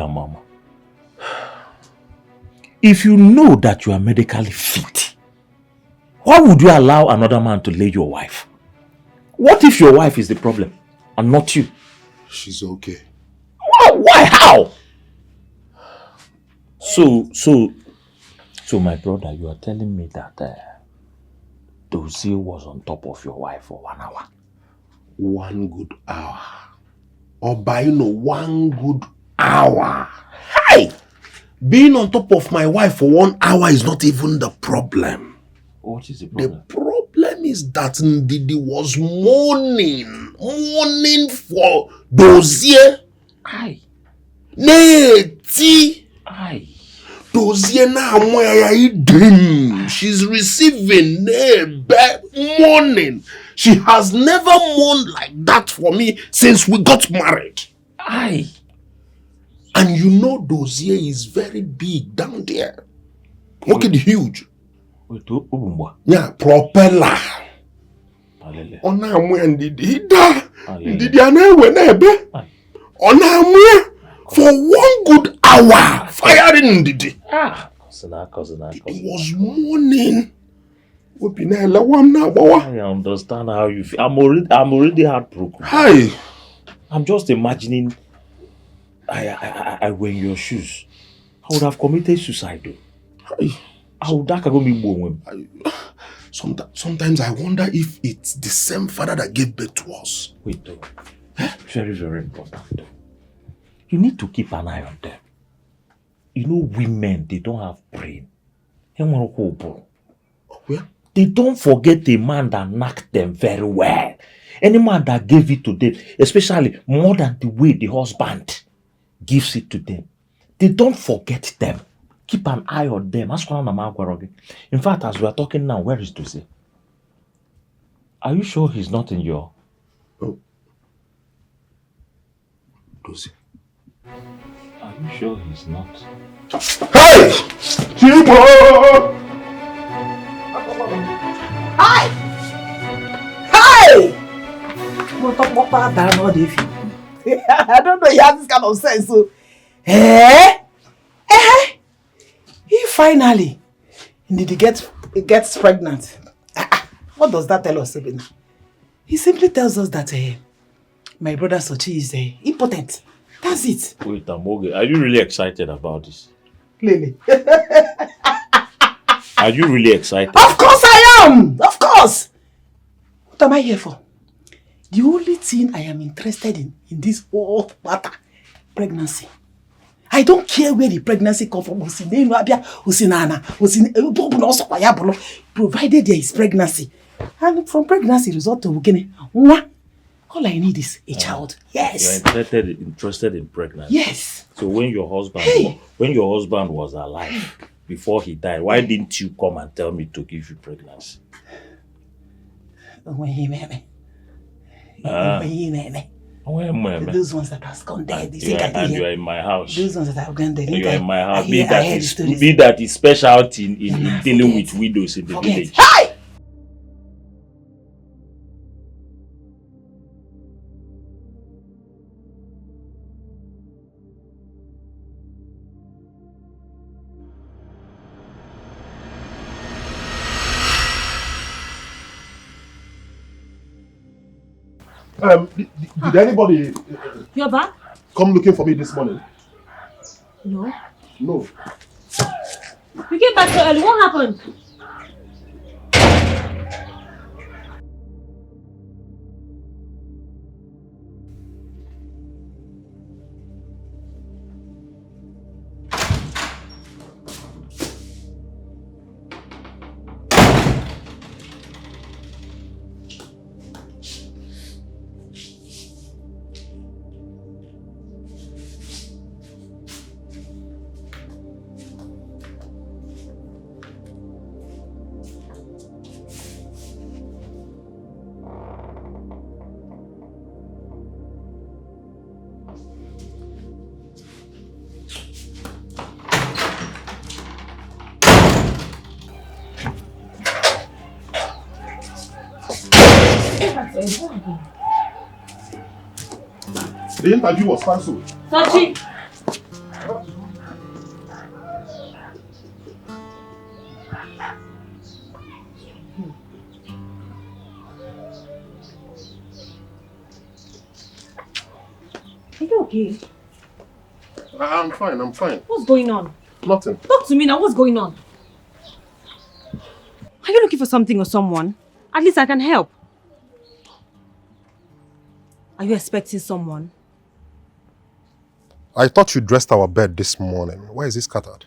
Mama. If you know that you are medically fit, why would you allow another man to lay your wife? What if your wife is the problem and not you? She's okay. Why? How? So my brother, you are telling me that Dozie was on top of your wife for 1 hour? 1 good hour. Or by 1 good hour. Hey! Being on top of my wife for 1 hour is not even the problem. What is the problem? The problem is that Ndidi was mourning for Dozie. Aye. Neti. Aye. Dozie na dim. She's receiving mourning. She has never mourned like that for me since we got married. Aye. And you know Dozie is very big down there. Look at huge. Yeah, propeller. Ona mwe Ndidi da. Ndidi anawe nebe. Ona mwe for 1 good hour firing Ndidi. It was morning. I understand how you feel. I'm already heartbroken. Hi. I'm just imagining I wear your shoes. I would have committed suicide though. Hi. I would have go me. Sometimes I wonder if it's the same father that gave birth to us. Wait though. Very, very important though. You need to keep an eye on them. You know, women, they don't have brain. Yeah. They don't forget a man that knocked them very well. Any man that gave it to them, especially more than the way the husband gives it to them, they don't forget them. Keep an eye on them. In fact, as we are talking now, where is Dozie? Are you sure he's not in your... Oh. Dozie. Are you sure he's not? Hey! Chibo! Hi! Hi! I don't know, you have this kind of sense. So, he finally gets pregnant. What does that tell us, Sabina? He simply tells us that my brother Sochi is impotent. That's it. Wait, Amoge, are you really excited about this? Clearly. Are you really excited? Of course I am! Of course! What am I here for? The only thing I am interested in this whole matter, pregnancy. I don't care where the pregnancy comes from. Provided there is pregnancy. And from pregnancy result to all I need is a child. Yes. You're interested in pregnancy. Yes. So when your husband was alive, before he died, why didn't you come and tell me to give you pregnancy? Those ones that has gone dead. And you are in my house. Those ones that have gone dead. You are in my house. Be that is specialty in dealing with widows in the village. Hi! Did anybody You're back? come looking for me this morning? No. No. You came back so early. What happened? The interview was cancelled. Sachi! Are you okay? I'm fine, I'm fine. What's going on? Nothing. Talk to me now, what's going on? Are you looking for something or someone? At least I can help. Are you expecting someone? I thought you dressed our bed this morning. Why is it scattered?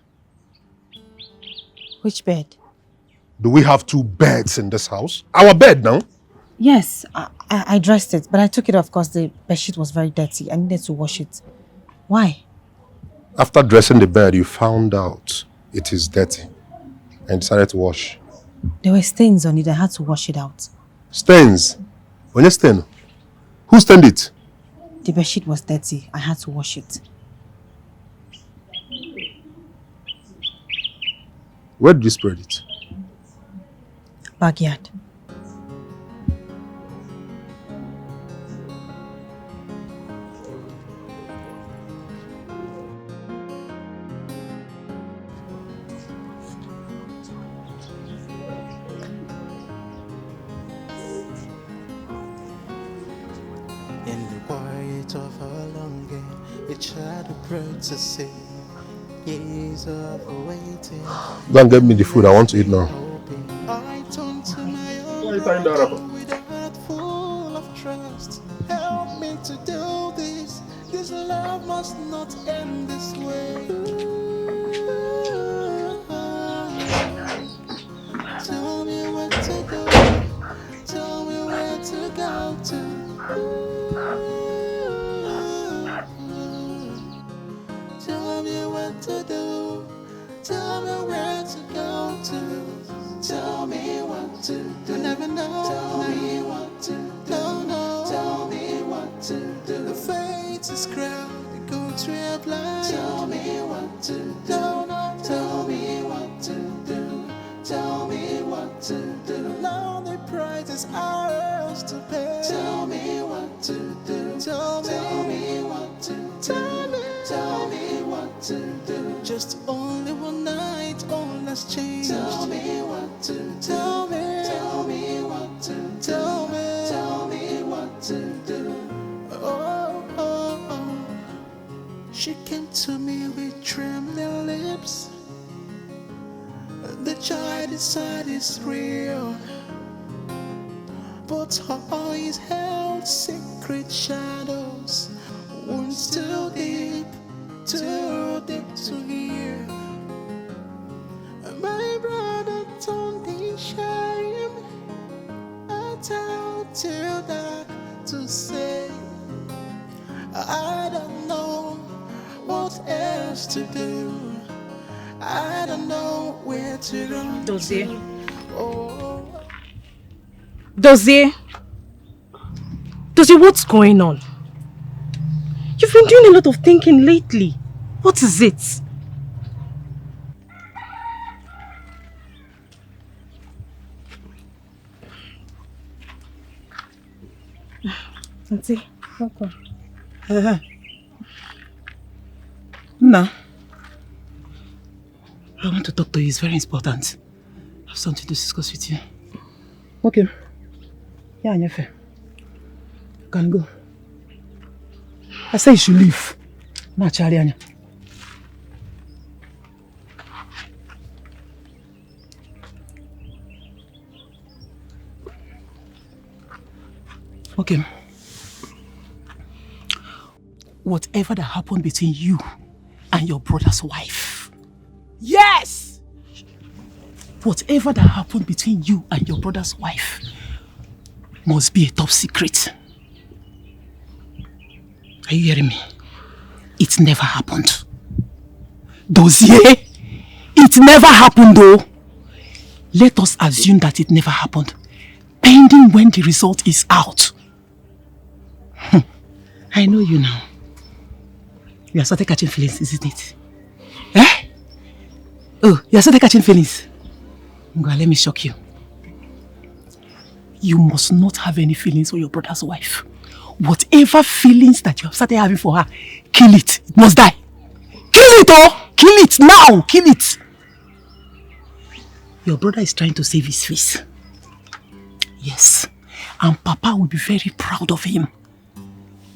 Which bed? Do we have 2 beds in this house? Our bed now? Yes, I dressed it, but I took it off because the bedsheet was very dirty. I needed to wash it. Why? After dressing the bed, you found out it is dirty and decided to wash. There were stains on it. I had to wash it out. Stains? When you stain? Who stained it? The bedsheet was dirty. I had to wash it. Where did you spread it? Backyard. In the quiet of a longing, a child of prayer to see. Years of waiting. Go and get me the food I want to eat now. I turn to my own Why are you tying that up? with a heart full of trust. Help me to do this. This love must not end this way. Tell me what to do. Tell me where to go to. Tell me what to do. Tell me where to go to. Tell me what to do. I never know. Tell me what to do. No, no. Tell me what to do. The fates is crowded. The goats we have lied. Tell me what to do. No, no. Tell me what to do. Tell me what to do. Now the price is ours to pay. Tell me what to do. Tell me what to do. Tell me what to do. Just only one night, all has changed. Tell me what to do. Tell me what to do. Tell me what to do. Oh, oh, oh. She came to me with trembling lips. The child inside is real, but her eyes held secret shadows. Wounds too deep to hear. My brother told me shame. I tell too dark to say. I don't know what else to do. I don't know where to go. Dozie. Oh. Dozie, what's going on? You've been doing a lot of thinking lately. What is it? Auntie, welcome. Now, I want to talk to you. It's very important. I have something to discuss with you. Okay. Yeah, Nyefe. You can go. I say you should leave. Nah, Charlie, Anya. Okay. Whatever that happened between you and your brother's wife. Yes! Whatever that happened between you and your brother's wife must be a top secret. Are you hearing me? It never happened. Dozie, it never happened though. Let us assume that it never happened, pending when the result is out. I know you now. You have started catching feelings, isn't it? Eh? Oh, you have started catching feelings. Go, let me shock you. You must not have any feelings for your brother's wife. whatever feelings that you have started having for her, kill it. It must die. Kill it, oh! Kill it now! Kill it! Your brother is trying to save his face. Yes. And Papa will be very proud of him.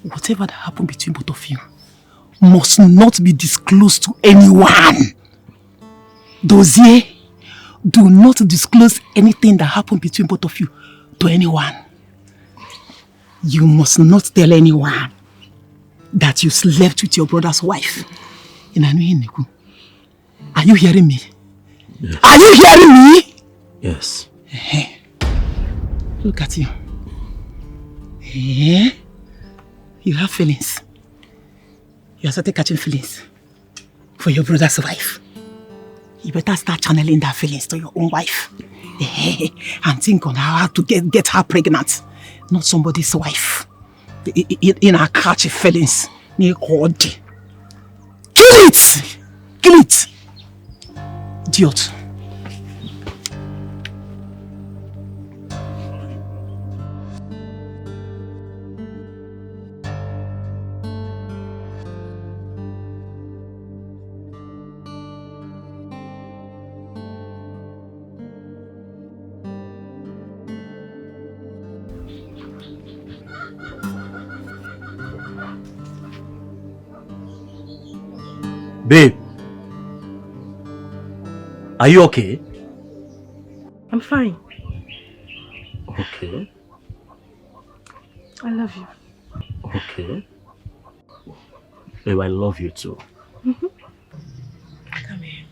Whatever that happened between both of you must not be disclosed to anyone. Dozier, do not disclose anything that happened between both of you to anyone. You must not tell anyone that you slept with your brother's wife. Are you hearing me? Yes. Are you hearing me? Yes. Look at you. You have feelings. You are starting catching feelings for your brother's wife. You better start channeling that feelings to your own wife. And think on how to get her pregnant. Not somebody's wife. In her catchy feelings. Kill it! Kill it! Idiot. Babe, are you okay? I'm fine. Okay. I love you. Okay. Babe, I love you too. Come here.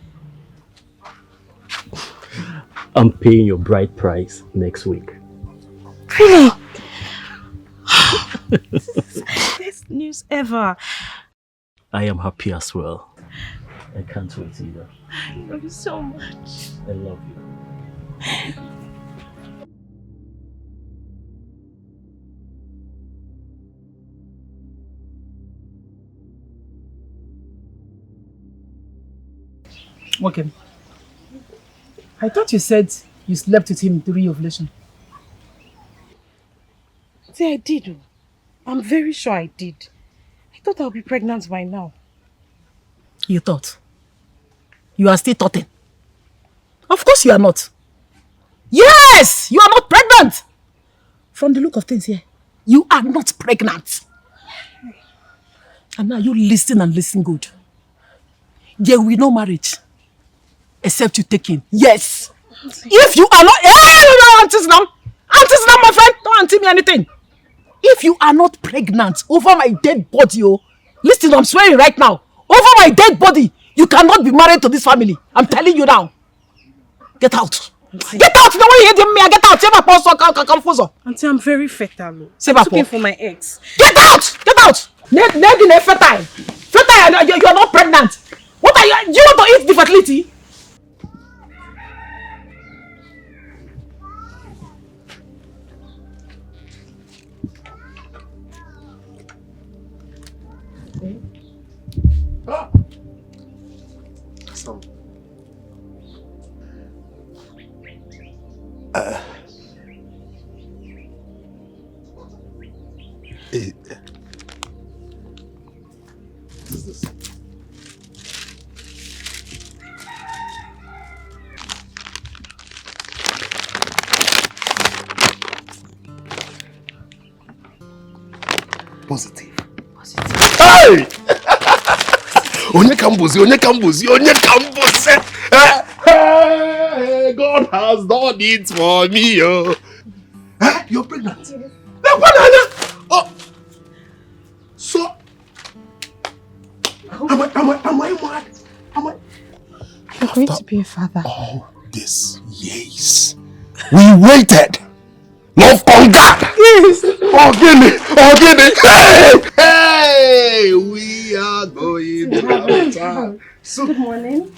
I'm paying your bride price next week. Really? This is the best news ever. I am happy as well. I can't wait either. I love you so much. I love you. Okay. I thought you said you slept with him during ovulation. See, I did. I'm very sure I did. I thought I'll be pregnant by now. You thought? You are still thoughting. Of course you are not. Yes! You are not pregnant! From the look of things here, you are not pregnant. And now you listen and listen good. There will be no marriage. Except you take him. Yes! If you are not... Hey, no, Auntie Snam! Auntie Snam, my friend! Don't auntie me anything. If you are not pregnant over my dead body, oh, listen, I'm swearing right now. Over my dead body, you cannot be married to this family. I'm telling you now. Get out. Auntie. Get out! The way you hit me, get out. Auntie, I'm very fertile. I'm Paul. looking for my ex. Get out! Get out! Fertile. Fertile, you are not pregnant. What are you? Do you want to eat the fertility? Positive. Hey! Onye kambuzi. Hey, God has done it for me, oh. Huh? You're pregnant? Yes. Oh. So, am I mad? You're going to be a father. All these years, we waited. Love conquer. Yes. Organic. Hey, we are going downtown. So, good morning.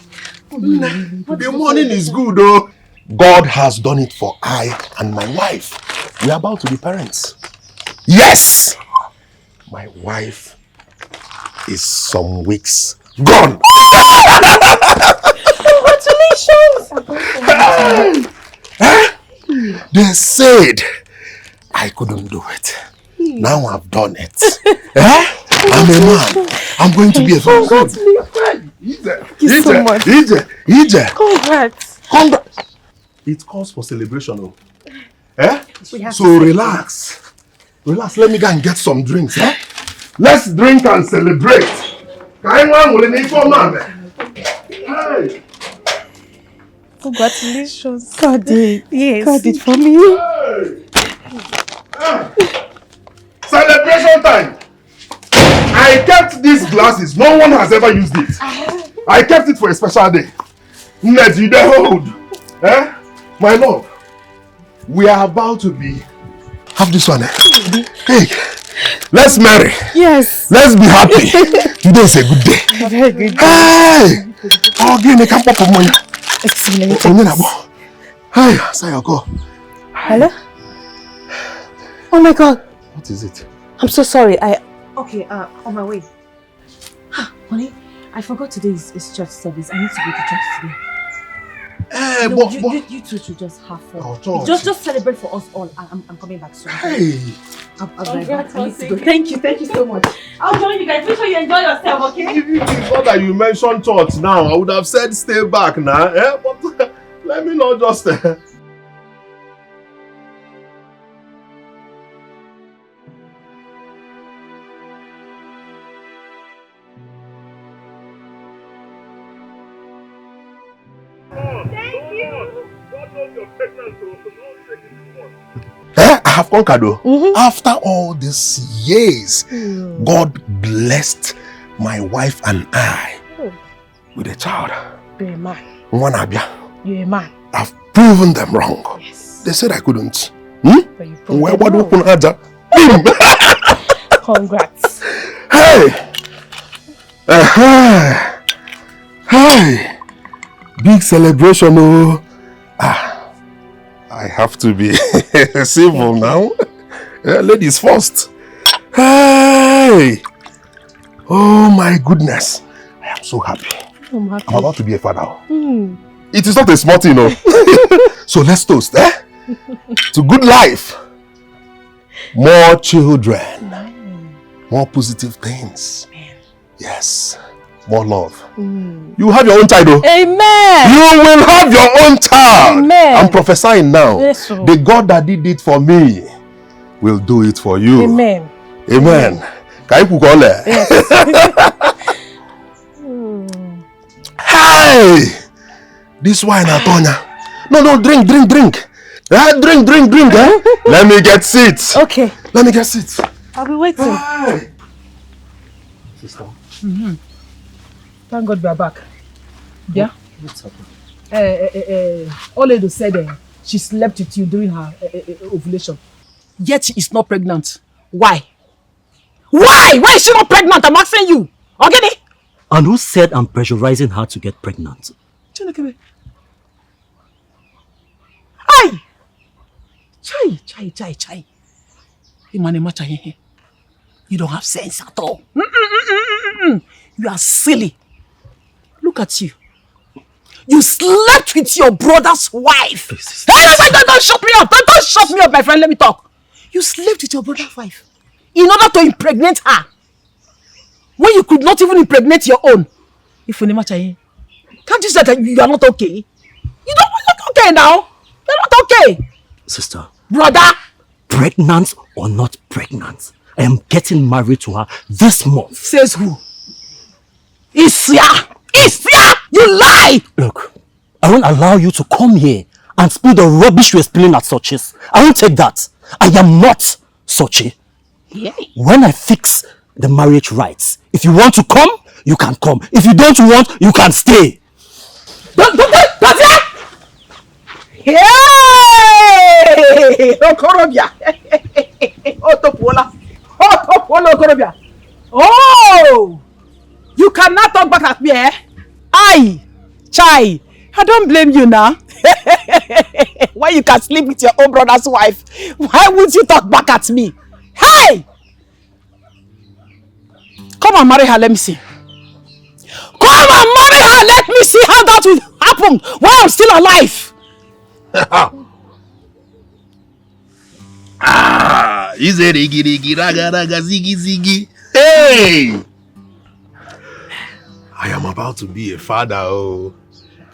The morning is good, though. God has done it for I and my wife. We are about to be parents. Yes! My wife is some weeks gone. Congratulations! They said I couldn't do it. Now I've done it. I'm a man. I'm going to be a father. Thank you so much. Congrats. Congrats. It calls for celebration. So relax. Relax. Let me go and get some drinks. Let's drink and celebrate. Hey. Congratulations. God did. Yes. God did for me. Celebration time. I kept these glasses. No one has ever used it. I kept it for a special day. Ned, you dey hold. My love, we are about to be... Have this one. Hey, let's marry. Yes. Let's be happy. Today is a good day. A very good day. Hey! Oh, give me a cup of money. Excuse me, let me check this. Hey, say your call. Hello? Oh my God. What is it? I'm so sorry. Okay, on my way. Honey, I forgot today is church service. I need to go to church today. No, you two should just have fun. Oh, just celebrate for us all. I'm coming back soon. Hey! I'll drive back. I need to go. Thank you so much. I'll join you guys. Make sure you enjoy yourself, okay? If it's not that you mentioned church now, I would have said stay back now. But let me not just... I have conquered. After all these years, God blessed my wife and I with a child. You're a man. You're a man. I've proven them wrong. Yes. They said I couldn't. But you proved them wrong. Congrats. Hey! Hey! Big celebration, oh! I have to be civil now. Ladies first. Hey! Oh my goodness. I am so happy. I'm happy. I'm about to be a father. It is not a small thing, So let's toast, to good life. More children. More positive things. Yes. More love. You have your own child, though. Amen. You will have your own child. Amen. I'm prophesying now. Yes, the God that did it for me will do it for you. Amen. Amen. Yes. Hey! This wine, Atonya. No, drink. Drink. Let me get seats. Okay. Let me get seats. I'll be waiting. Hey. Sister. Thank God we are back. Yeah? What's happened? Oledo said she slept with you during her ovulation. Yet she is not pregnant. Why? Why? Why is she not pregnant? I'm asking you. Okay? And who said I'm pressurizing her to get pregnant? Aye! Chai. You don't have sense at all. You are silly. Look at you. You slept with your brother's wife. Hey, don't shut me up. Don't shut me up, my friend. Let me talk. You slept with your brother's wife in order to impregnate her. When you could not even impregnate your own. Can't you say that you are not okay? You're not okay now. You're not okay. Sister. Brother. Pregnant or not pregnant, I am getting married to her this month. Says who? Isya! You lie! Look, I won't allow you to come here and spill the rubbish you're spilling at Sochi's. I won't take that. I am not Sochi. Yeah. When I fix the marriage rights, if you want to come, you can come. If you don't want, you can stay. Don't it! Hey! Okorobia! Otopola! Okorobia! Oh! You cannot talk back at me, eh? Chai! I don't blame you now. Why you can sleep with your own brother's wife? Why would you talk back at me? Hey! Come and marry her, let me see. Come and marry her, let me see how that will happen while I'm still alive. You say rigi rigi raga raga ziggy ziggy. Hey! I am about to be a father, oh.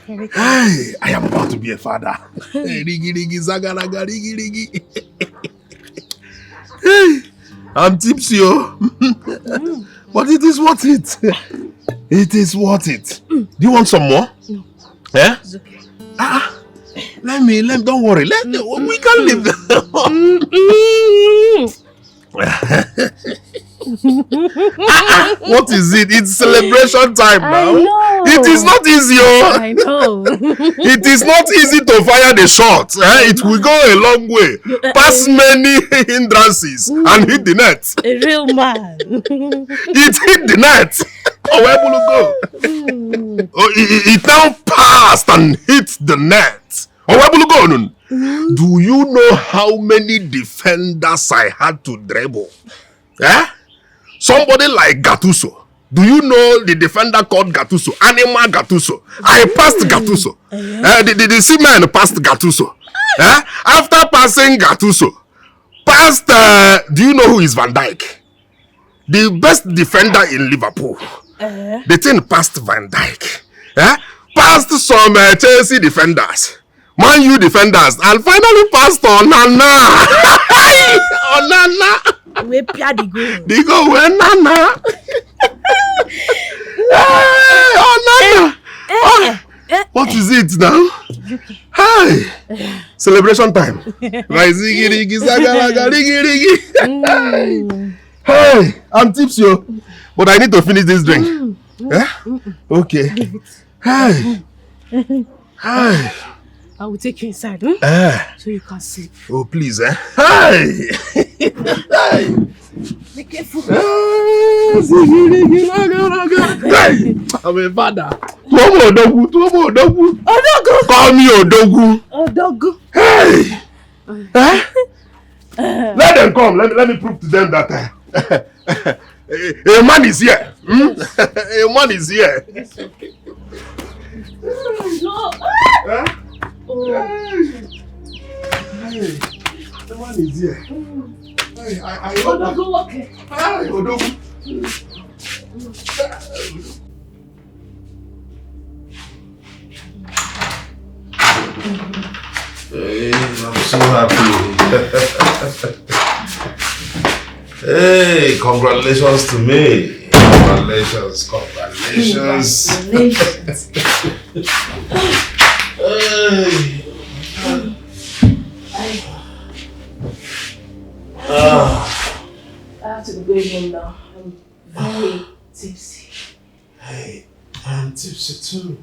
Hey, I am about to be a father. Hey, rigi rigi zaga raga rigi rigi. Hey, I'm tipsy, oh. But it is worth it. It is worth it. Do you want some more? No. Yeah? It's okay. Let me, don't worry. We can live. What is it? It's celebration time now. I know. It is not easy, oh. I know. It is not easy to fire the shot. It will go a long way, past many hindrances, and hit the net. A real man. It hit the net. Oh, where will it go? Oh, it now passed and hit the net. Oh, where will it go? Do you know how many defenders I had to dribble? Somebody like Gattuso. Do you know the defender called Gattuso? Animal Gattuso. I passed Gattuso. The seaman passed Gattuso. After passing Gattuso, passed, do you know who is Van Dijk? The best defender in Liverpool. The thing passed Van Dijk. Passed some Chelsea defenders. Man U defenders. And finally passed Onana. Onana. We pia the goal. The goal when Nana. Onana. What is it now? Hi. Celebration time. Hey, I'm tipsy, but I need to finish this drink. Okay. Hi. Hi. I will take you inside, so you can sleep. Oh, please, Hi. Hi. Be careful. Hey, I'm a father. Odogu. Call me Odogu. Odogu. Hey. Let them come. Let me prove to them that a man is here. A man is here. No. Oh. Hey, the man is here. Hey, I Odogu, okay. Hey, Odogu. Hey, I'm so happy. Hey, congratulations to me. Congratulations. I have to be going home now. I'm very tipsy. Hey, I'm tipsy too.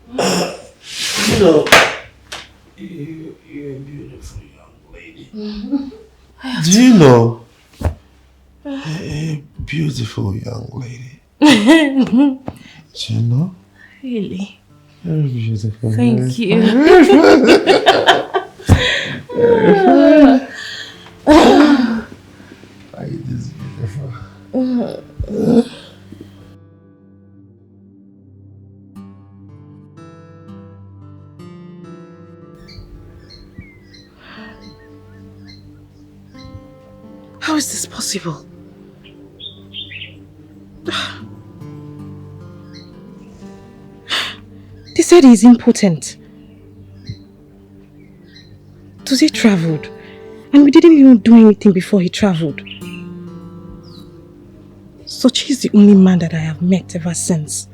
You know, you're a beautiful young lady. Do you know? A beautiful young lady. Do you know? Really? Very beautiful. Thank you. Why is this beautiful? How is this possible? They said he's impotent. Today traveled, and we didn't even do anything before he traveled. Sochi is the only man that I have met ever since.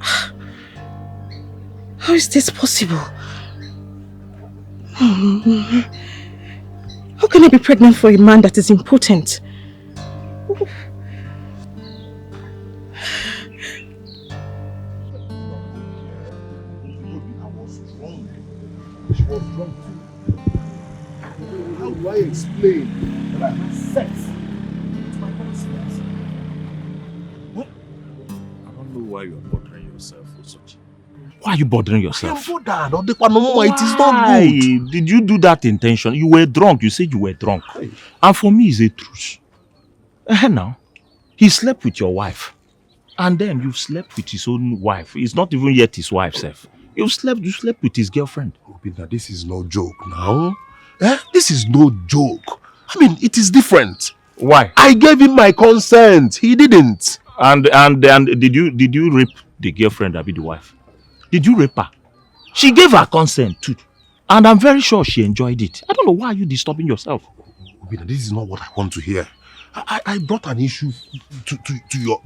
How is this possible? How can I be pregnant for a man that is impotent? She was drunk too. How do I explain that I had sex with my husband? What? I don't know why you're bothering yourself with such. Why are you bothering yourself? I'm bothered. It is not Why? good. Did you do that intention? You were drunk. You said you were drunk. Hey. And for me, it's a truth. Now, he slept with your wife. And then you slept with his own wife. It's not even yet his wife, self. You slept with his girlfriend. Obinna, this is no joke now. This is no joke. I mean, it is different. Why? I gave him my consent. He didn't. And did you rape the girlfriend, or be the wife? Did you rape her? She gave her consent too. And I'm very sure she enjoyed it. I don't know why you disturbing yourself. Obina, this is not what I want to hear. I brought an issue to your.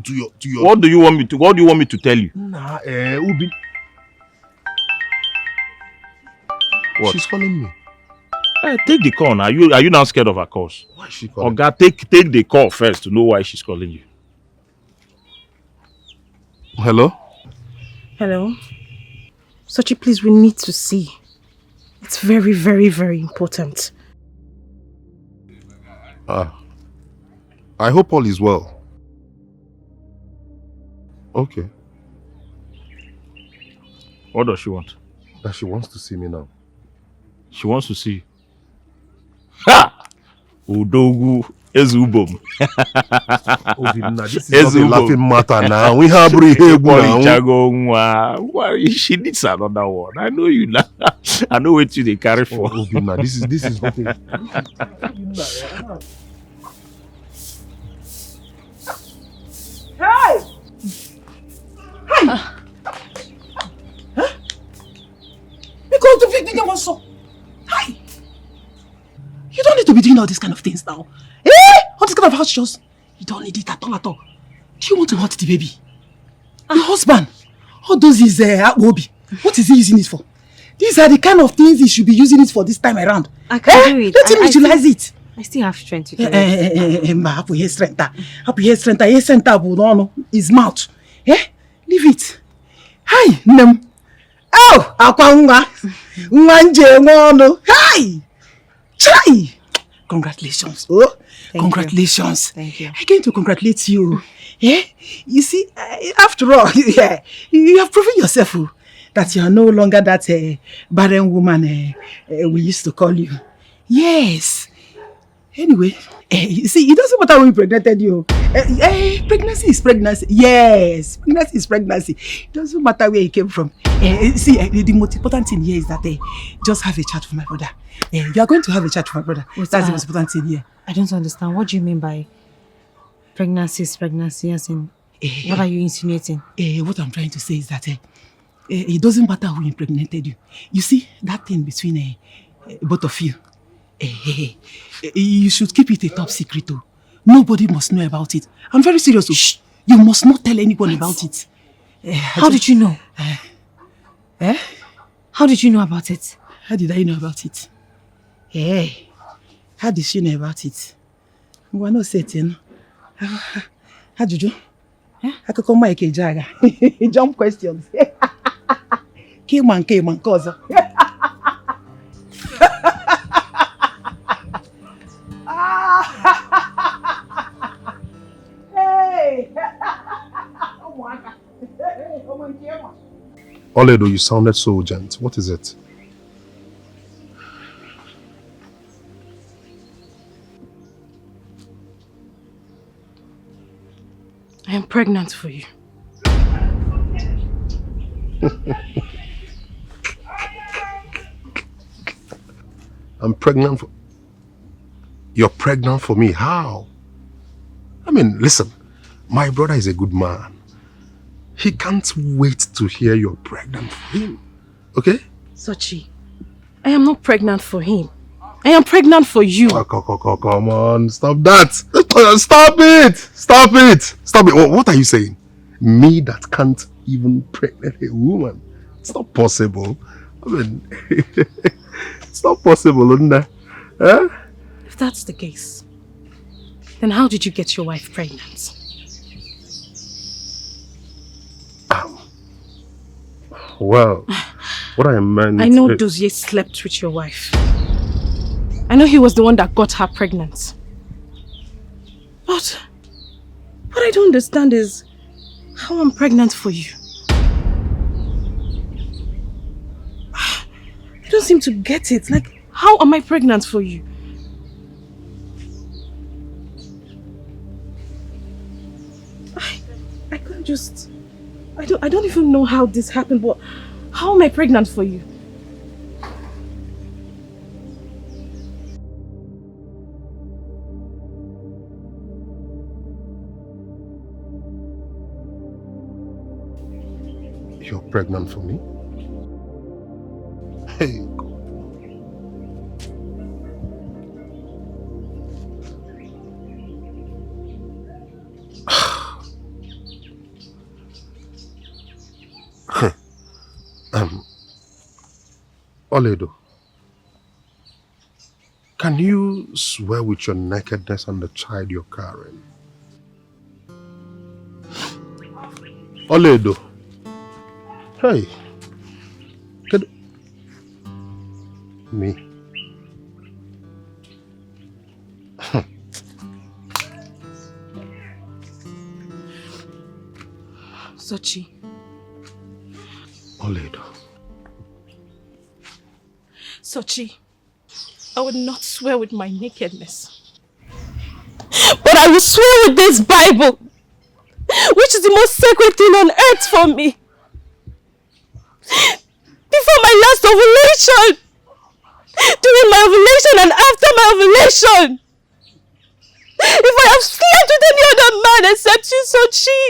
What do you want me to tell you? Nah, Ubi. What? She's calling me. Take the call now. Are you now scared of her calls? Why is she calling? Oga, take the call first to know why she's calling you. Hello? Hello? Sochi, please, we need to see. It's very, very, very important. I hope all is well. Okay. What does she want? That she wants to see me now. She wants to see you. Ha! Udogu Ezubom. Obina, this is not a laughing matter now. We have She needs another one. I know you now. I know what you they carry for. Obina, this is not a... Hey! Hey! Huh? Because the big thing was so. Hi! You don't need to be doing all these kind of things now. All this kind of house chores. You don't need it at all. Do you want to hurt the baby? Your husband? All those is Akwobi. What is he using it for? These are the kind of things he should be using it for this time around. I can do it. Let him utilize it. I still have strength to do it. His mouth. Leave it. Hi, Nem. Oh, Akwanga. Mwanje ngono. Hi. Chai. Congratulations. Oh, congratulations. Thank you. I'm going to congratulate you. You see, after all, you have proven yourself that you are no longer that barren woman we used to call you. Yes. Anyway, you see, it doesn't matter who impregnated you. Pregnancy is pregnancy. Yes, pregnancy is pregnancy. It doesn't matter where it came from. See, the most important thing here is that just have a chat with my brother. You are going to have a chat with my brother. That's the most important thing here. I don't understand. What do you mean by pregnancy is pregnancy? As in, what are you insinuating? What I'm trying to say is that it doesn't matter who impregnated you. You see, that thing between both of you, you should keep it a top secret too. Nobody must know about it. I'm very serious. Shh. You must not tell anyone about it. How did you know? How did you know about it? How did I know about it? How did she know about it? We are not certain. How did you? I could come my Jaga. Jump questions. Came on, cause. Oledo, you sounded so urgent. What is it? I am pregnant for you. I'm pregnant for... You're pregnant for me? How? I mean, listen. My brother is a good man. He can't wait to hear you're pregnant for him. Okay? Sochi, I am not pregnant for him. I am pregnant for you. Come on, stop that. Stop it. Stop it. Stop it. What are you saying? Me that can't even pregnant a woman? It's not possible. I mean, it's not possible, isn't it? If that's the case, then how did you get your wife pregnant? Well, what I meant... I know Dozier slept with your wife. I know he was the one that got her pregnant. But what I don't understand is how I'm pregnant for you. I don't seem to get it. Like, how am I pregnant for you? I can't just... I don't even know how this happened, but how am I pregnant for you? You're pregnant for me? Hey, God. Oledo, can you swear with your nakedness on the child you're carrying? Oledo. Hey. Can... Me. Sochi. Oledo. Sochi, I would not swear with my nakedness. But I will swear with this Bible, which is the most sacred thing on earth for me. Before my last ovulation, during my ovulation and after my ovulation, if I have slept with any other man except you, Sochi,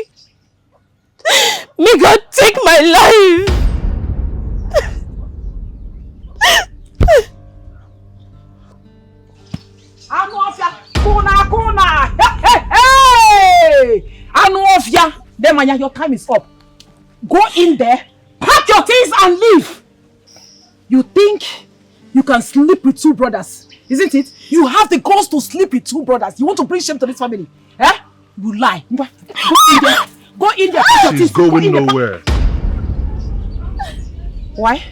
may God take my life. Kuna! Hey! Anuofia! Then Manya, your time is up. Go in there, pack your things and leave. You think you can sleep with two brothers, isn't it? You have the guts to sleep with two brothers. You want to bring shame to this family? Eh? You lie. Go in there. Go in there. Pack your She's things. going nowhere. Why?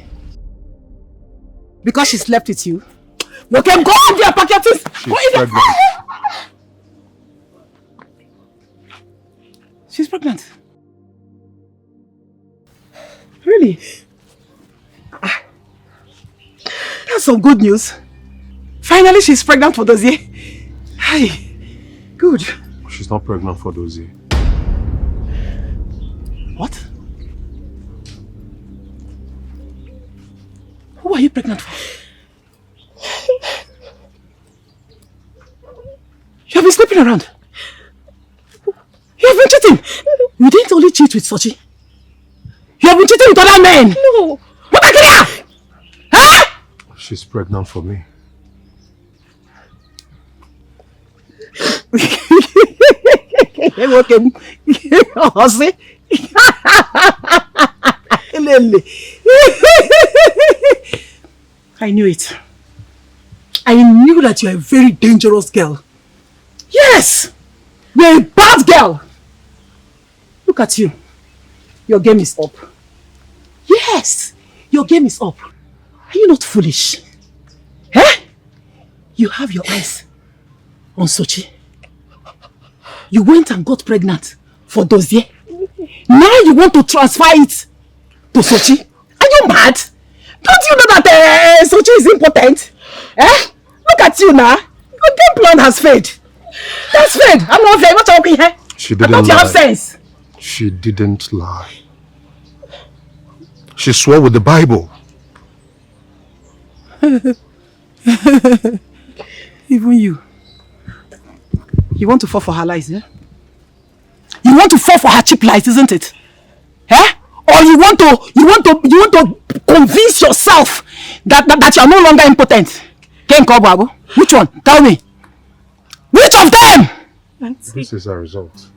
Because she slept with you? You can go in there, pack your things. Go in there. Pregnant. She's pregnant. Really? That's some good news. Finally, she's pregnant for Dozie. Hi. Good. She's not pregnant for Dozie. What? Who are you pregnant for? You have been sleeping around. You have been cheating. You didn't only cheat with Sochi. You have been cheating with other men. No. What are you? Huh? She's pregnant for me. I knew it. I knew that you're a very dangerous girl. Yes! You're a bad girl! Look at you. Your game is up. Yes! Your game is up. Are you not foolish? Eh? You have your eyes on Sochi. You went and got pregnant for Dozie. Now you want to transfer it to Sochi? Are you mad? Don't you know that Sochi is important? Eh? Look at you now. Your game plan has failed. That's failed. I'm not fair. What are you here? She didn't I thought you lie. have sense. She didn't lie. She swore with the Bible. Even you. You want to fall for her lies, eh? You want to fall for her cheap lies, isn't it? Eh? Or you want to convince yourself that you are no longer impotent? Ken Kobabu? Which one? Tell me. Which of them? Auntie. This is a result.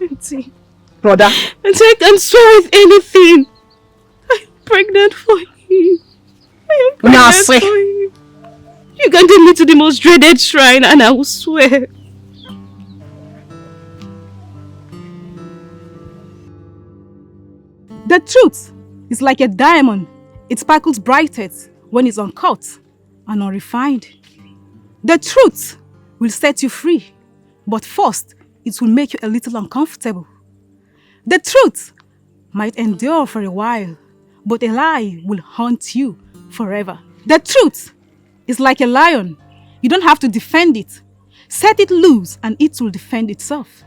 Auntie. Brother. Auntie, I can swear with anything. I'm pregnant for him. I am pregnant for him. You can take me to the most dreaded shrine and I will swear. The truth is like a diamond. It sparkles brightest when it's uncut and unrefined. The truth will set you free, but first it will make you a little uncomfortable. The truth might endure for a while, but a lie will haunt you forever. The truth is like a lion. You don't have to defend it. Set it loose and it will defend itself.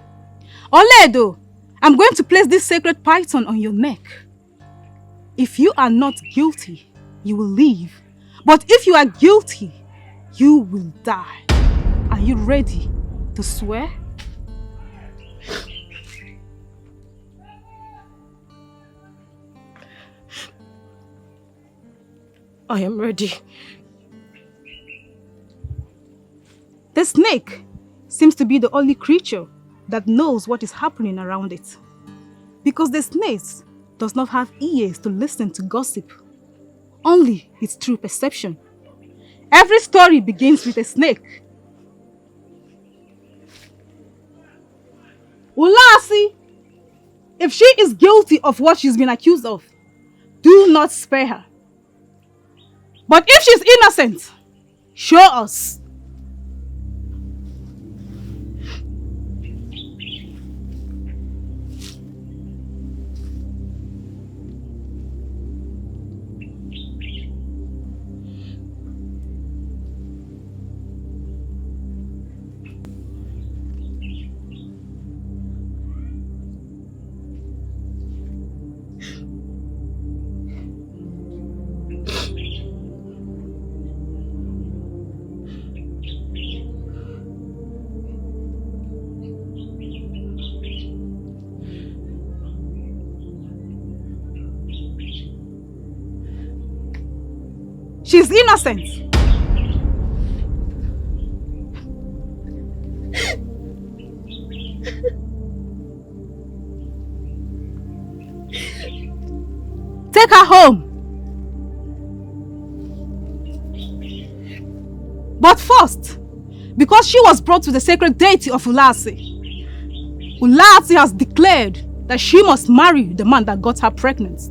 Oledo, I'm going to place this sacred python on your neck. If you are not guilty, you will live. But if you are guilty, you will die. Are you ready to swear? I am ready. The snake seems to be the only creature that knows what is happening around it. Because the snake does not have ears to listen to gossip. Only its true perception. Every story begins with a snake. Ulasi, if she is guilty of what she's been accused of, do not spare her. But if she's innocent, show us. She's innocent. Take her home. But first, because she was brought to the sacred deity of Ulasi, Ulasi has declared that she must marry the man that got her pregnant.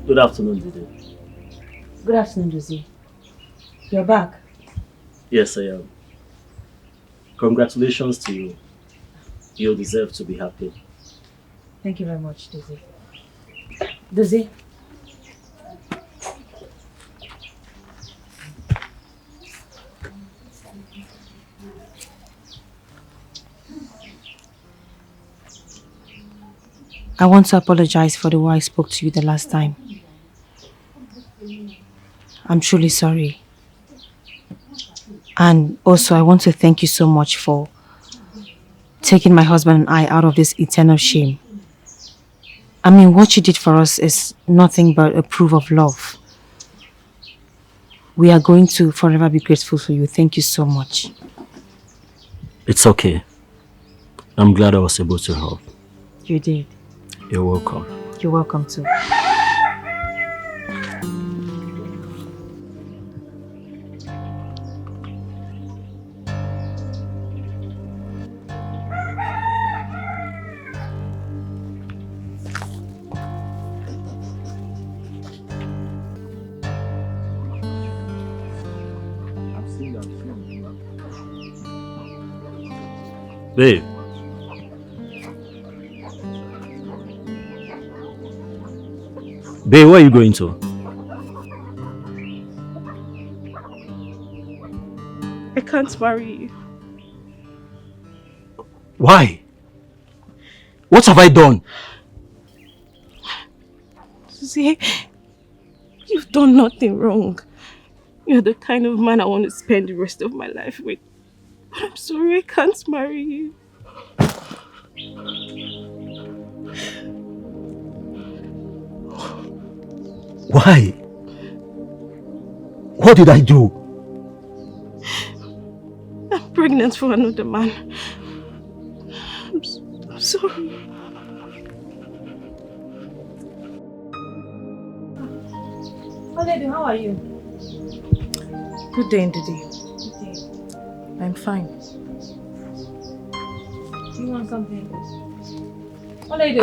Good afternoon, Didi. Good afternoon, Josie. You're back. Yes, I am. Congratulations to you. You deserve to be happy. Thank you very much, Josie. Josie. I want to apologize for the way I spoke to you the last time. I'm truly sorry. And also, I want to thank you so much for taking my husband and I out of this eternal shame. I mean, what you did for us is nothing but a proof of love. We are going to forever be grateful for you. Thank you so much. It's okay. I'm glad I was able to help. You did. You're welcome. You're welcome too. Babe. Babe, where are you going to? I can't marry you. Why? What have I done? See, you've done nothing wrong. You're the kind of man I want to spend the rest of my life with. But I'm sorry, I can't marry you. Why? What did I do? I'm pregnant for another man. I'm sorry. Lady, how are you? Good day, Ndidi. I'm fine. Do you want something? What lady?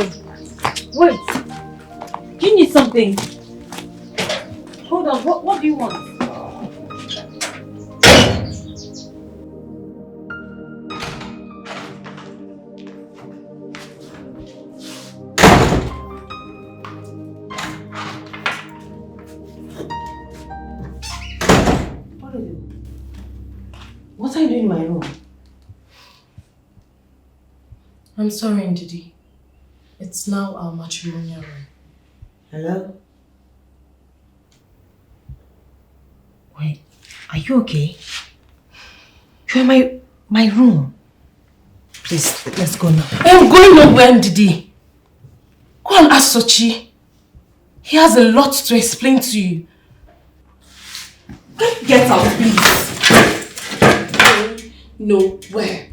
Wait! Do you need something? Hold on, what do you want? What are you doing in my room? I'm sorry, Ndidi. It's now our matrimonial room. Hello? Are you okay? You're in my room. Please, let's go now. I am going nowhere, Ndidi. Go and ask Sochi. He has a lot to explain to you. Get out, please. Nowhere.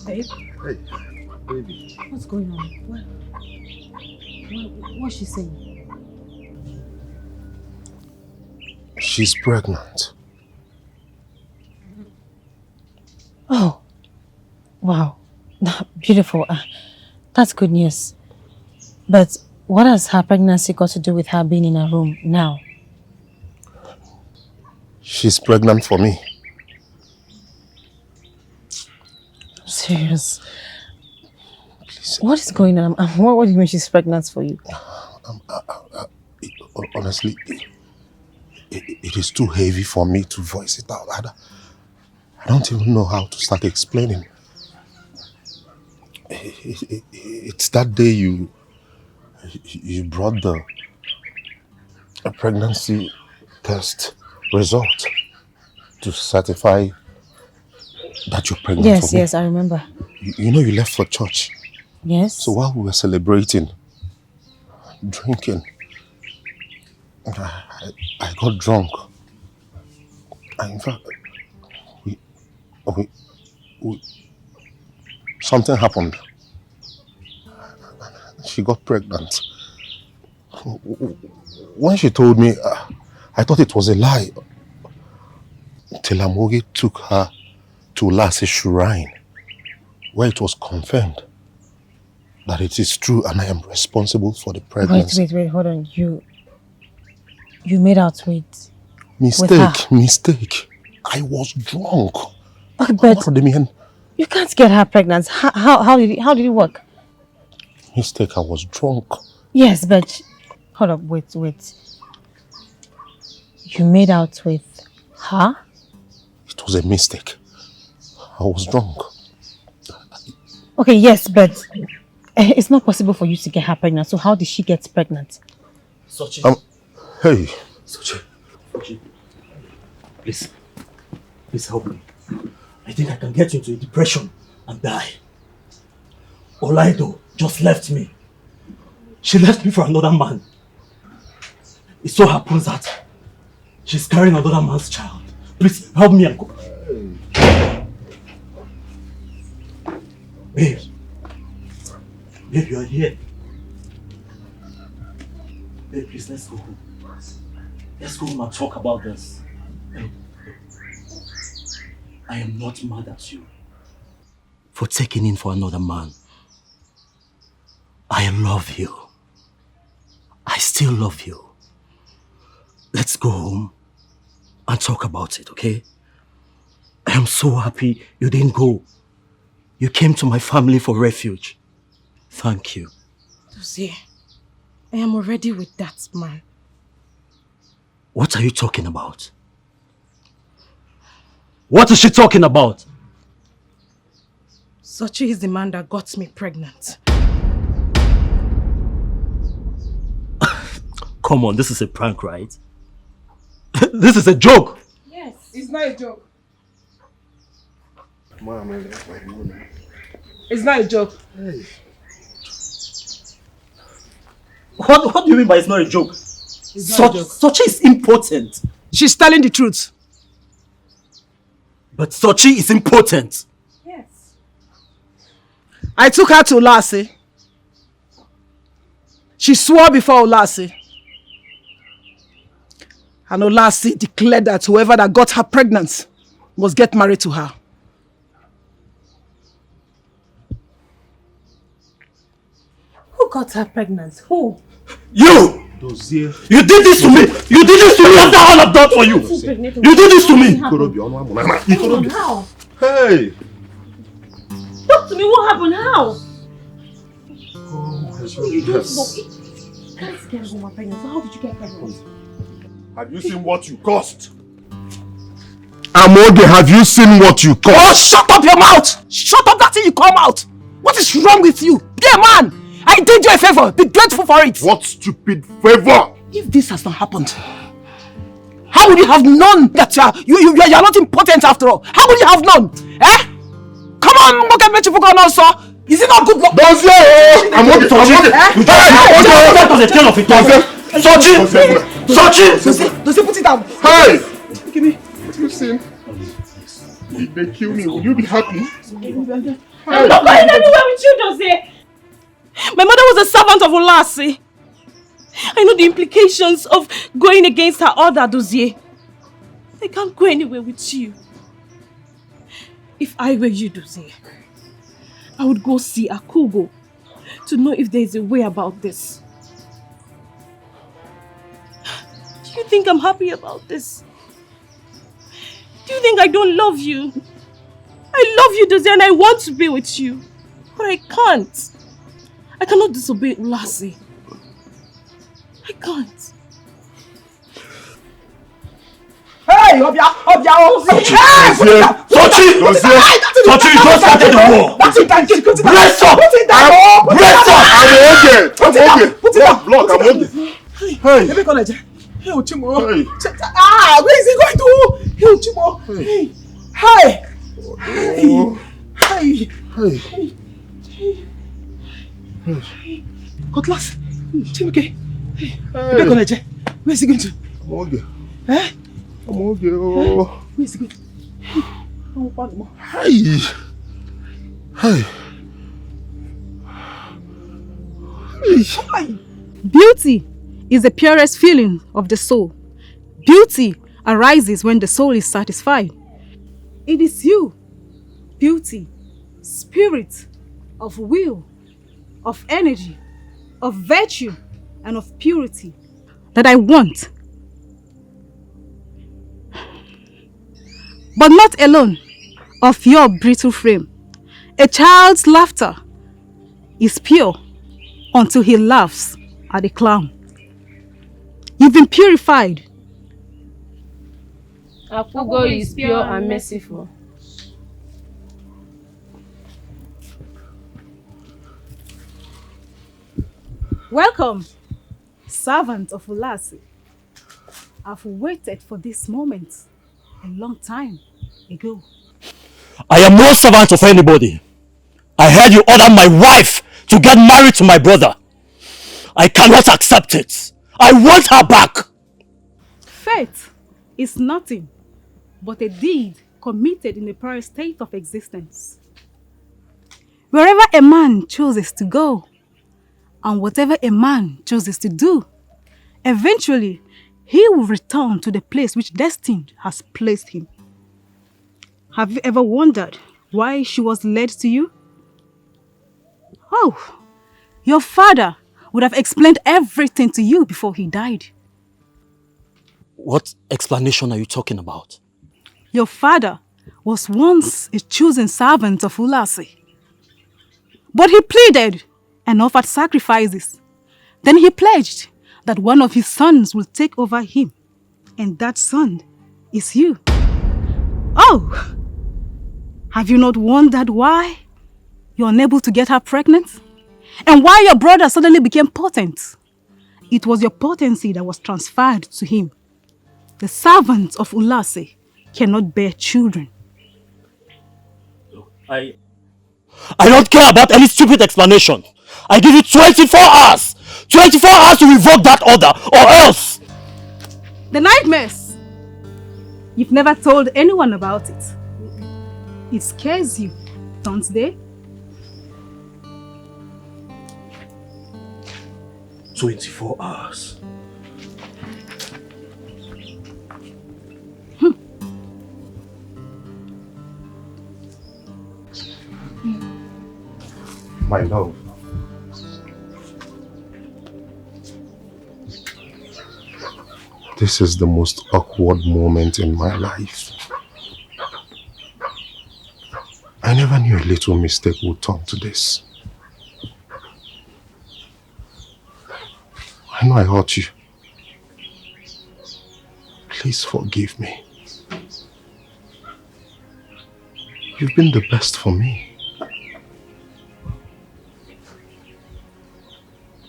Babe? Hey, baby. What's going on? What's she saying? She's pregnant. Oh, wow. Beautiful. That's good news. But what has her pregnancy got to do with her being in her room now? She's pregnant for me. Serious? Please. What is going on? What do you mean she's pregnant for you? Honestly, it is too heavy for me to voice it out. I don't even know how to start explaining. It's that day you brought the pregnancy test result to certify that you're pregnant for me. Yes, I remember. You know you left for church. Yes. So while we were celebrating, drinking, I got drunk. In fact, something happened. She got pregnant. When she told me, I thought it was a lie. Till Amogi took her to Lasse's shrine, where it was confirmed that it is true and I am responsible for the pregnancy. Wait, hold on. You made out with Mistake. I was drunk. But you can't get her pregnant. How did it work? Mistake, I was drunk. Yes, but hold up, wait. You made out with her? It was a mistake. I was drunk. Okay, yes, but it's not possible for you to get her pregnant. So how did she get pregnant? Sochi. Hey. Sochi. Please help me. I think I can get into a depression and die. Olaido just left me. She left me for another man. It so happens that she's carrying another man's child. Please help me and go. Babe, you are here. Babe, please, let's go home. Let's go home and talk about this. I am not mad at you for taking in for another man. I love you. I still love you. Let's go home and talk about it, okay? I am so happy you didn't go. You came to my family for refuge. Thank you. Dozie, I am already with that man. What are you talking about? What is she talking about? Sochi is the man that got me pregnant. Come on, this is a prank, right? This is a joke. Yes, it's not a joke. It's not a joke. Hey. What do you mean by it's not a joke? Sochi is important. She's telling the truth. But Sochi is important. Yes. I took her to Olase. She swore before Olase. And Olase declared that whoever that got her pregnant must get married to her. Who got her pregnant? Who? You! Dozie. You did this to me! You did this to me after all I've done for you! You did this to me! Hey! Talk to me, what happened? How? Oh, You don't know. Guys get home pregnant, so how did you get pregnant? have you seen what you cost? Amoge, have you seen what you cost? Oh, shut up your mouth! Shut up that thing you come out! What is wrong with you? Be a man! I did you a favor. Be grateful for it. What stupid favor? If this has not happened, how would you have known that you are not important after all? How would you have known? Eh? Come on, look at me, Chifuka also. Is it not good luck? Don't say Amoge, Sochi! Does he put it down? Hey! Give me. Listen. If they kill me, will you be happy? I'm not going anywhere with you, Dozie. My mother was a servant of Olasi. I know the implications of going against her order, Dozie. I can't go anywhere with you. If I were you, Dozie, I would go see Akugo to know if there is a way about this. Do you think I'm happy about this? Do you think I don't love you? I love you, Dozie, and I want to be with you. But I can't. I cannot disobey Ulasi. I can't. Hey, Obia! Sochi, don't start the war. Bless up! Bless up! Amoge! Put it down! Block, Amoge. Hey! Hey, Ochimo. Hey! Where is he going to? Hey, Ochimo. Hey! Hey! Hey! Hey! Cutlass! Chimuke! Hey! Where is he going to? Amoge. Eh? Amoge, oh. Where is he going? Hey! Hey! Beauty is the purest feeling of the soul. Beauty arises when the soul is satisfied. It is you, beauty, spirit, of will, of energy, of virtue, and of purity that I want. But not alone of your brittle frame. A child's laughter is pure until he laughs at a clown. You've been purified. Akugo is pure and merciful. Welcome, servant of Ulasi. I've waited for this moment a long time ago. I am no servant of anybody. I heard you order my wife to get married to my brother. I cannot accept it. I want her back. Fate is nothing but a deed committed in the prior state of existence. Wherever a man chooses to go, and whatever a man chooses to do, eventually he will return to the place which destiny has placed him. Have you ever wondered why she was led to you? Oh, your father would have explained everything to you before he died. What explanation are you talking about? Your father was once a chosen servant of Ulasi. But he pleaded and offered sacrifices. Then he pledged that one of his sons will take over him. And that son is you. Oh! Have you not wondered why you're unable to get her pregnant? And why your brother suddenly became potent? It was your potency that was transferred to him. The servant of Ulasi cannot bear children. I don't care about any stupid explanation. I give you 24 hours. 24 hours to revoke that order, or else. The nightmares. You've never told anyone about it. It scares you, don't they? 24 hours. My love. This is the most awkward moment in my life. I I never knew a little mistake would turn to this. I know I hurt you. Please forgive me. You've been the best for me.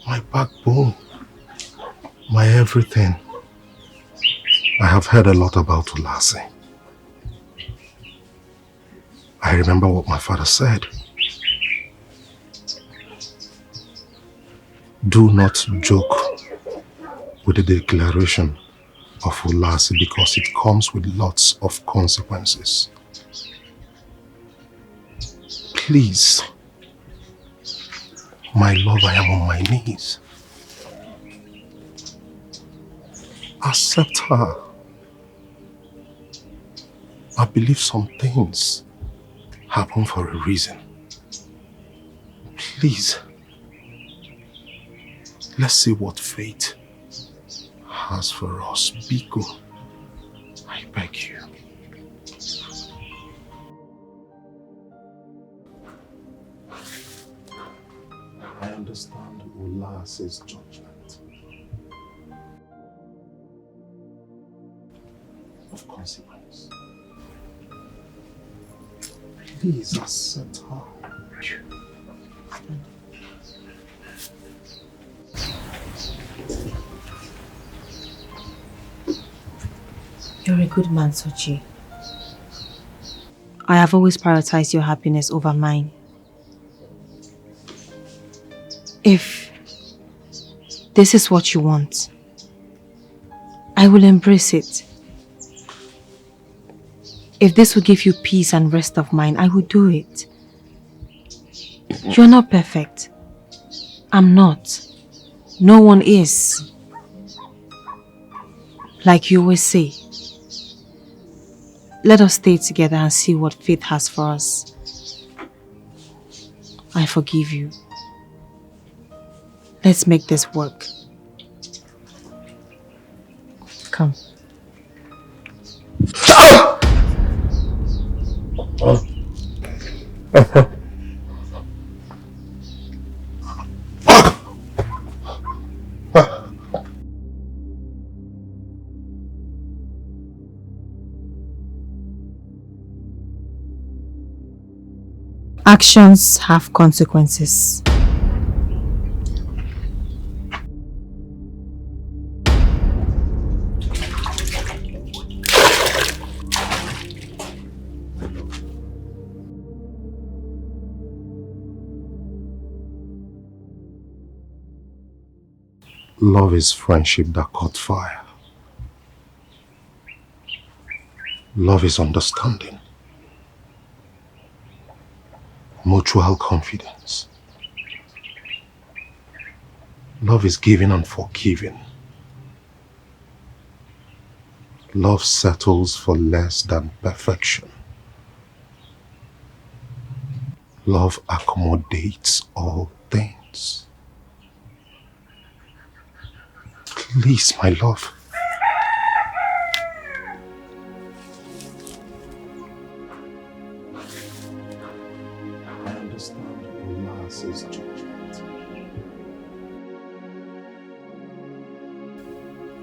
My backbone. My everything. I have heard a lot about Ulasi. I remember what my father said. Do not joke with the declaration of Ulasi because it comes with lots of consequences. Please, my love, I am on my knees. Accept her. I believe some things happen for a reason. Please, let's see what fate has for us. Biko, I beg you. I understand Ulasi's judgment of consequence. Please accept her. You're a good man, Sochi. I have always prioritized your happiness over mine. If this is what you want, I will embrace it. If this will give you peace and rest of mind, I will do it. You're not perfect. I'm not. No one is. Like you always say, let us stay together and see what fate has for us. I forgive you. Let's make this work. Come. Actions have consequences. Love is friendship that caught fire. Love is understanding. Mutual confidence. Love is giving and forgiving. Love settles for less than perfection. Love accommodates all things. Please, my love. I understand Ulasi's judgment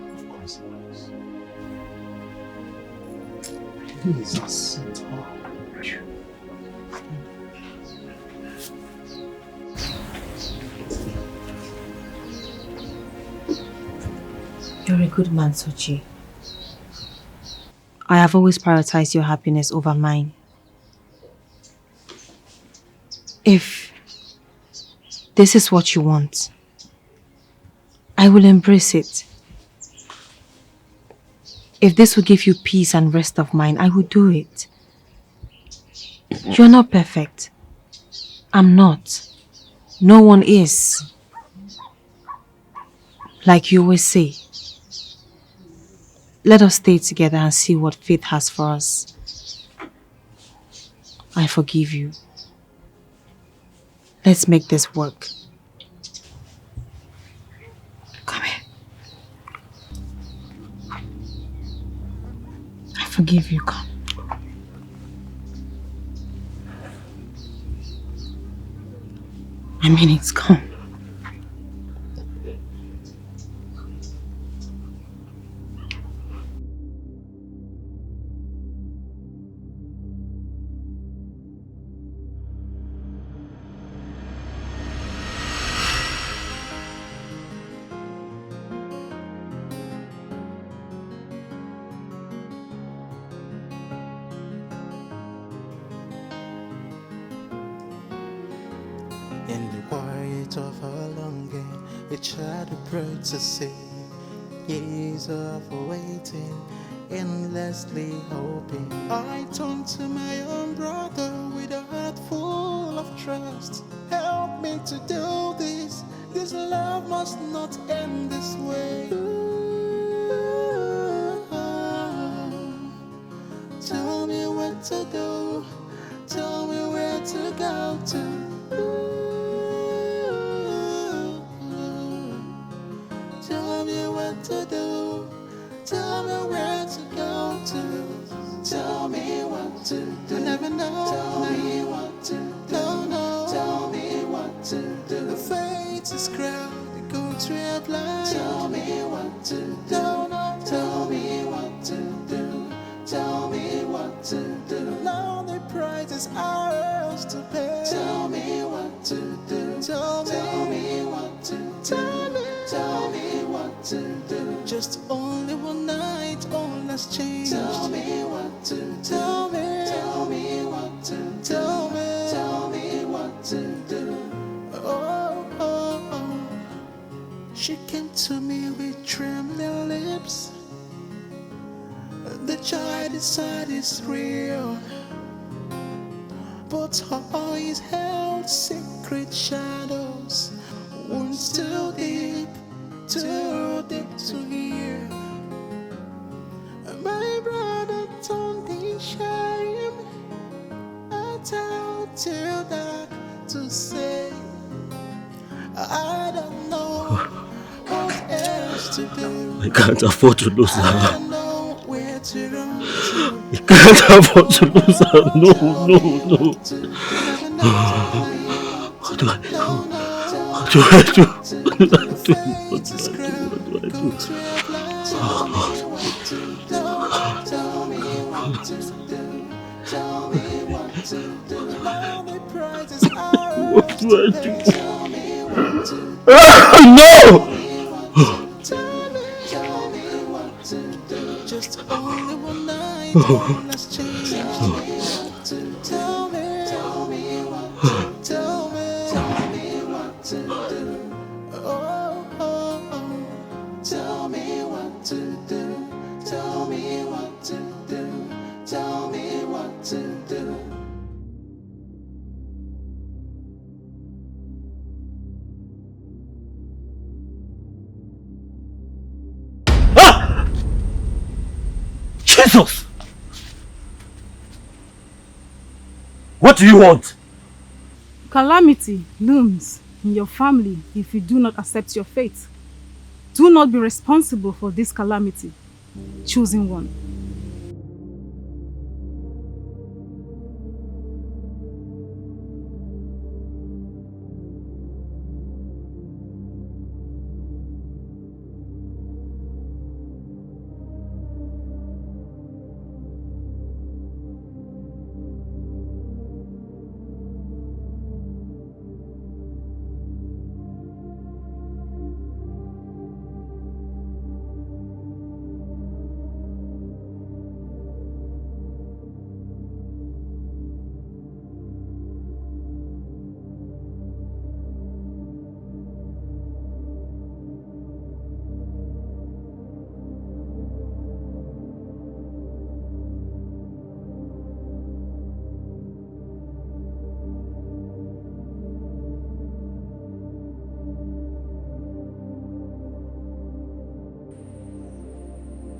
of consequence. Please accept her. You're a good man, Sochi. I have always prioritized your happiness over mine. If this is what you want, I will embrace it. If this will give you peace and rest of mind, I will do it. You're not perfect. I'm not. No one is. Like you always say, let us stay together and see what fate has for us. I forgive you. Let's make this work. Come here. I forgive you. Come. I mean, it's gone. In the quiet of her longing, it tried to pray to see years of waiting, endlessly hoping. I turned to my own brother with a heart full of trust. Help me to do this. This love must not end this way. Tell me what to do. Tell me where to go to. Tell me what to do. Tell me where to go to. Tell me what to do. I never know. Tell me what to do. No, no. Tell me what to do. The fates is crowded, go trip line. Tell me what to do. No, no. Tell me what to do. Tell me what to do. Now the price is ours to pay. Tell me what to do. Tell me what to do. Tell me what to do. Just only one night, all has changed. Tell me what to do. Tell me what to do. Tell me what to do. Oh, oh, oh. She came to me with trembling lips. The child inside is real, but her eyes held secret shadows. Wounds too deep to hear. My brother turned in shame. I tell too dark to say. I don't know what else to do. I can't afford to lose I her. don't know where to run to. I can't afford to lose her. No, no, no. What do I do? What do I do? What do I do? What do I do? What do I do? Oh, God. What do I do? No! Just only one night, all has changed. Tell me what to do. Oh, oh, oh. Tell me what to do. Tell me what to do. Tell me what to do. Jesus! What do you want? Calamity looms in your family if you do not accept your fate. Do not be responsible for this calamity. Choosing one.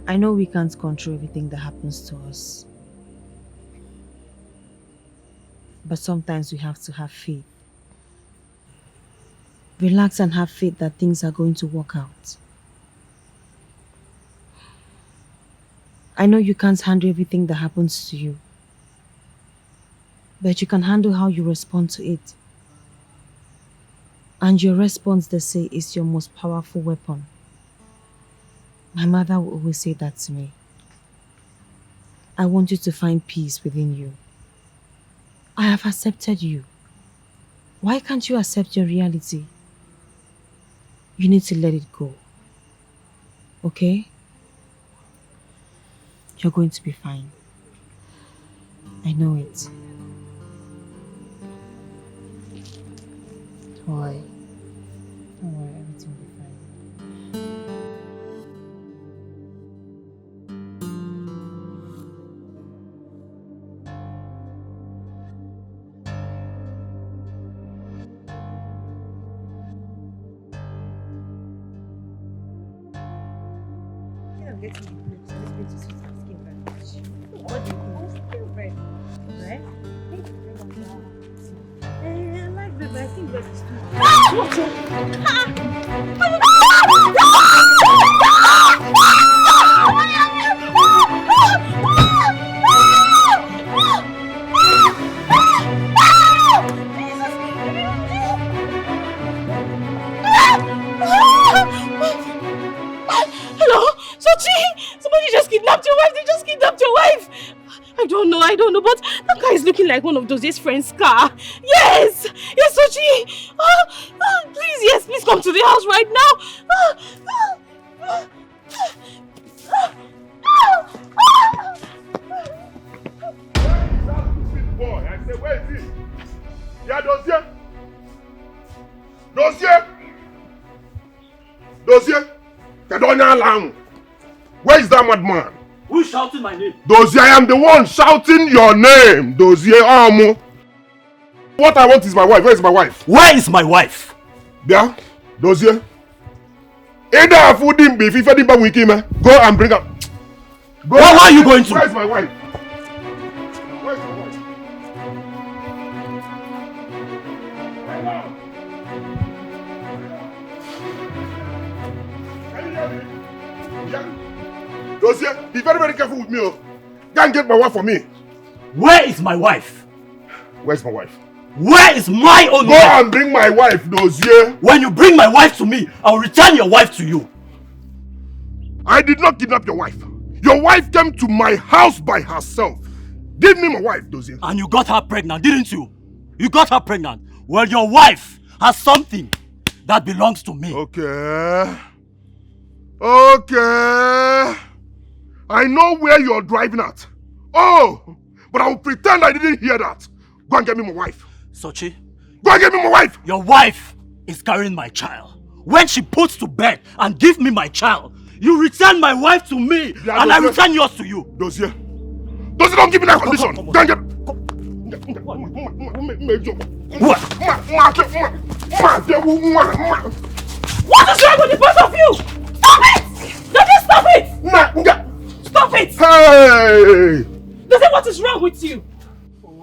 I know we can't control everything that happens to us. But sometimes we have to have faith. Relax and have faith that things are going to work out. I know you can't handle everything that happens to you. But you can handle how you respond to it. And your response, they say, is your most powerful weapon. My mother will always say that to me. I want you to find peace within you. I have accepted you. Why can't you accept your reality? You need to let it go. Okay? You're going to be fine. I know it. Don't worry. Don't worry, everything will be fine. Like one of Dosie's friends' car. Yes! Yes, Sochi! Please, yes, please come to the house right now. Boy, I say, where is he? Yeah, Dossier! Dossier! Dossier! Kedonya Lang! Where is that madman? Who is shouting my name? Dozier, I am the one shouting your name. Dozier, Amo. What I want is my wife. Where is my wife? Where is my wife? Yeah, Dozier. Either food him be if he fed wiki me. Go and bring her. Go. Where are you going to? Where is my wife? Where is my wife? Can you hear me? Yeah. Dozier, be very, very careful with me. Oh. Go and get my wife for me. Where is my wife? Where's my wife? Where is my own Go wife? and bring my wife, Dozier. When you bring my wife to me, I will return your wife to you. I did not kidnap your wife. Your wife came to my house by herself. Give me my wife, Dozier. And you got her pregnant, didn't you? You got her pregnant. Well, your wife has something that belongs to me. Okay. Okay. I know where you're driving at. Oh, but I will pretend I didn't hear that. Go and get me my wife. Sochi, go and get me my wife. Your wife is carrying my child. When she puts to bed and give me my child, you return my wife to me, yeah, and I return yours to you. Dozier, don't give me that condition. Go and get. What is wrong with the both of you? Stop it! Dozier, stop it! Stop it! Hey! Dozier, what is wrong with you?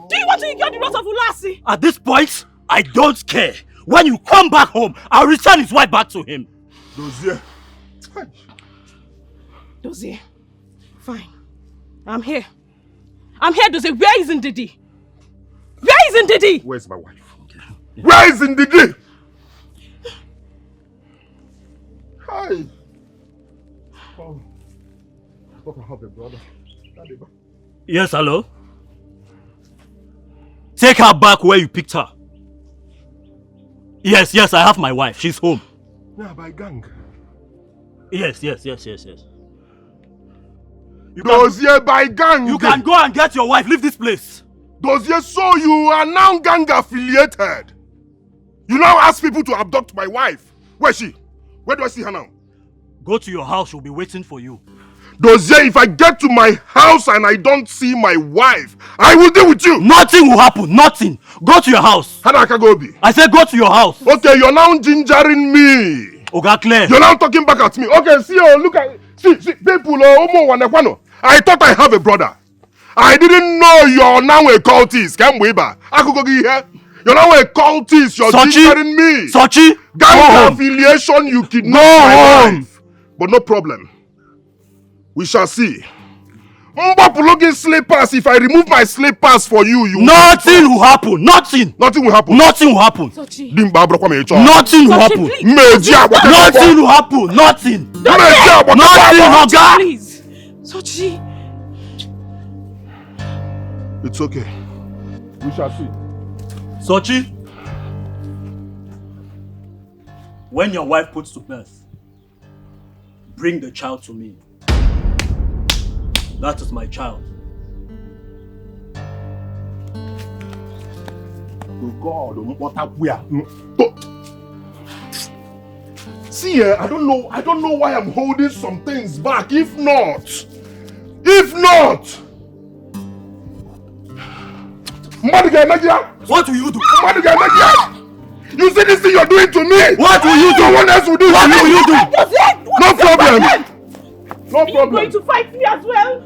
Do you want to incur the wrath of Ulasi? At this point, I don't care. When you come back home, I'll return his wife back to him. Dozier. Dozier. Fine. I'm here. I'm here, Dozier. Where is Ndidi? Where is Ndidi? Where's my wife? Where is Ndidi? Hi. Oh. I have a brother. Yes, hello? Take her back where you picked her. Yes, I have my wife. She's home. Yeah, by gang. Yes. You Dozier, by gang. You can go and get your wife. Leave this place. Dozier, so you are now gang affiliated. You now ask people to abduct my wife. Where is she? Where do I see her now? Go to your house. She'll be waiting for you. Dozier, if I get to my house and I don't see my wife, I will deal with you. Nothing will happen. Nothing. Go to your house. Hanaka Gobi. I said go to your house. Okay, you're now gingering me. Oga Claire. You're now talking back at me. Okay, see, look at see people. I thought I have a brother. I didn't know you're now a cultist. You're now a cultist. You're gingering me. Sochi. Gang affiliation. You kidnapped my wife. But no problem. We shall see. Mbapulogin slippers. If I remove my slippers for you, Nothing will happen. Nothing. Nothing will happen. Nothing will happen. Sochi. Nothing will happen. Nothing will happen. Nothing. Nothing, Oga. Please. Sochi. It's okay. We shall see. Sochi, when your wife puts to birth, bring the child to me. That is my child. Oh God, what up we are. See, I don't know why I'm holding some things back. If not, what will you do? You see this thing you're doing to me? What will you do? No one else will do it. What will you do? No problem. No Are you problem. going to fight me as well?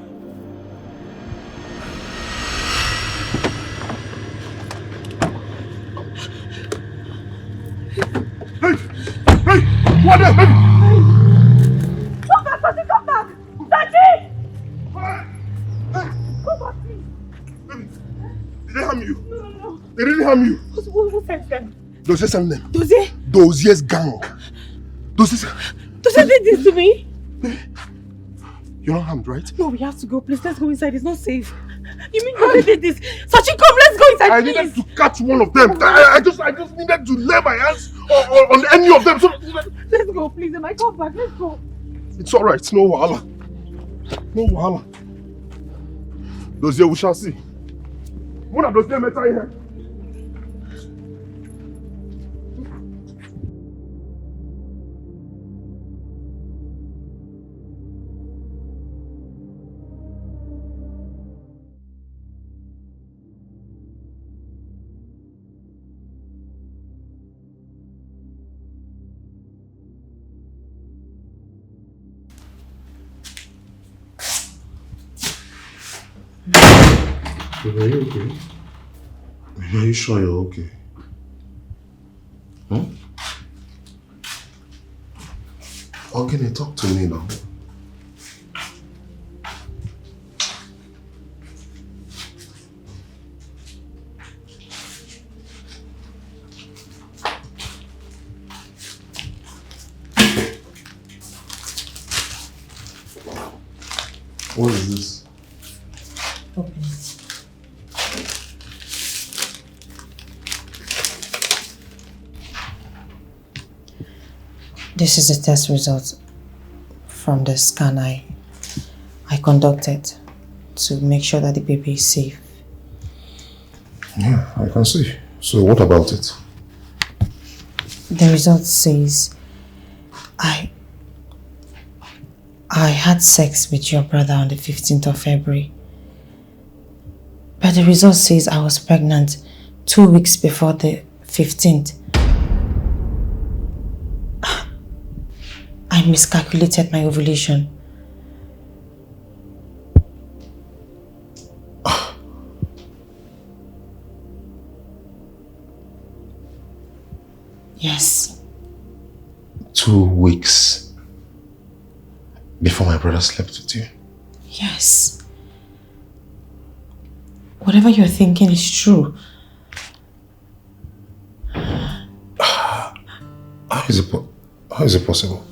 Hey, what the baby? Come back, Sachi, come back! Sachi! Come back, please. Baby, did they harm you? No. They didn't harm you. Who sent them? Dozie sent them. Dozie? Dozie's gang. Dozie did this to me? You're not harmed, right? No, we have to go. Please, let's go inside. It's not safe. You mean Dozie did this? Sachi, come, let's go inside, I please. needed to catch one of them. I just needed to lay my hands on any of them. So Let's go, please. And I come back. Let's go. it's alright. No wahala. No wahala. Dozie, we shall see. One of those them are here. Are you okay? Are you sure you're okay? Huh? How can you talk to me now? What is this? Open it. This is the test result from the scan I conducted to make sure that the baby is safe. Yeah, I can see. So what about it? The result says I had sex with your brother on the 15th of February. But the result says I was pregnant 2 weeks before the 15th. I miscalculated my ovulation. Yes. 2 weeks before my brother slept with you? Yes. Whatever you're thinking is true. How is it possible?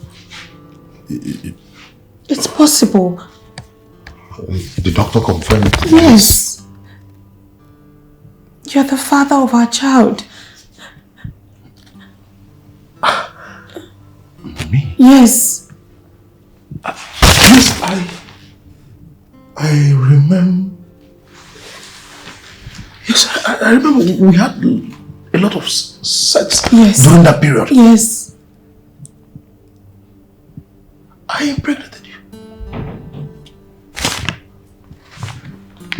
It's possible. The doctor confirmed it. Yes. You're the father of our child. Me? Yes. Yes, I remember. Yes, I remember we had a lot of sex during that period. Yes. I impregnated you.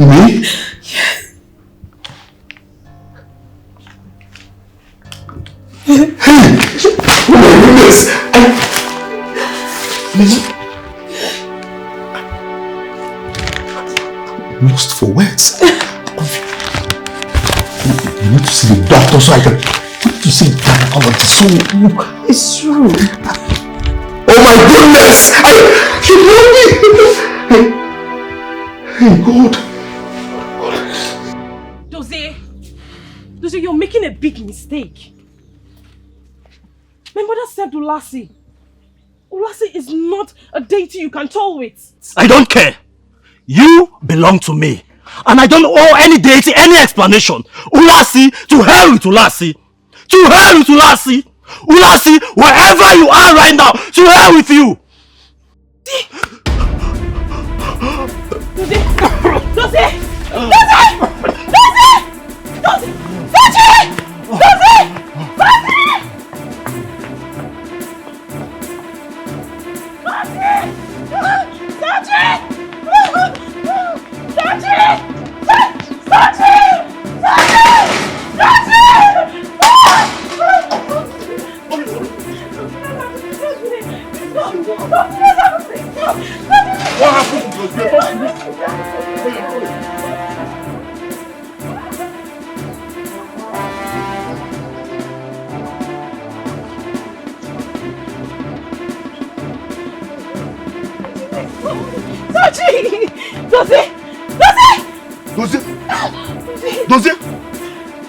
Me? Yes. Hey! Oh my goodness! I'm lost for words. You need to see the doctor so I can put you see gynecologist. So it's true. Oh my goodness! You know me! Hey, God. Dozie, you're making a big mistake. My mother said Ulasi. Ulasi is not a deity you can toll with. I don't care. You belong to me. And I don't owe any deity any explanation. Ulasi, to hell with Ulasi. To hell with Ulasi. Ulasi, wherever you are right now, to hell with you.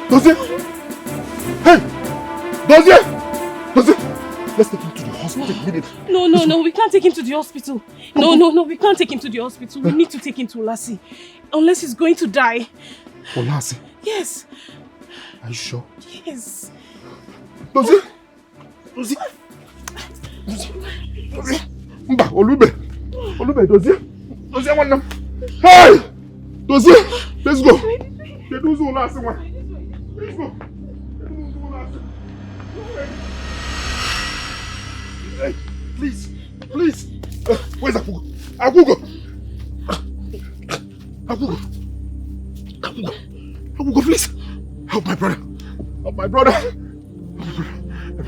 Dozie! Hey! Dozie! Let's take him to the hospital immediately. No, we can't take him to the hospital. No, we can't take him to the hospital. We need to take him to Ulasi. Unless he's going to die. Ulasi? Yes. Are you sure? Yes. Dozie! Mba, Olube, Dozie! I want them. Hey! Dozie! Let's go! Let's go, Ulasi one. Let's go. Hey, please. Where's Akugo? Akugo, please. Help my brother. My brother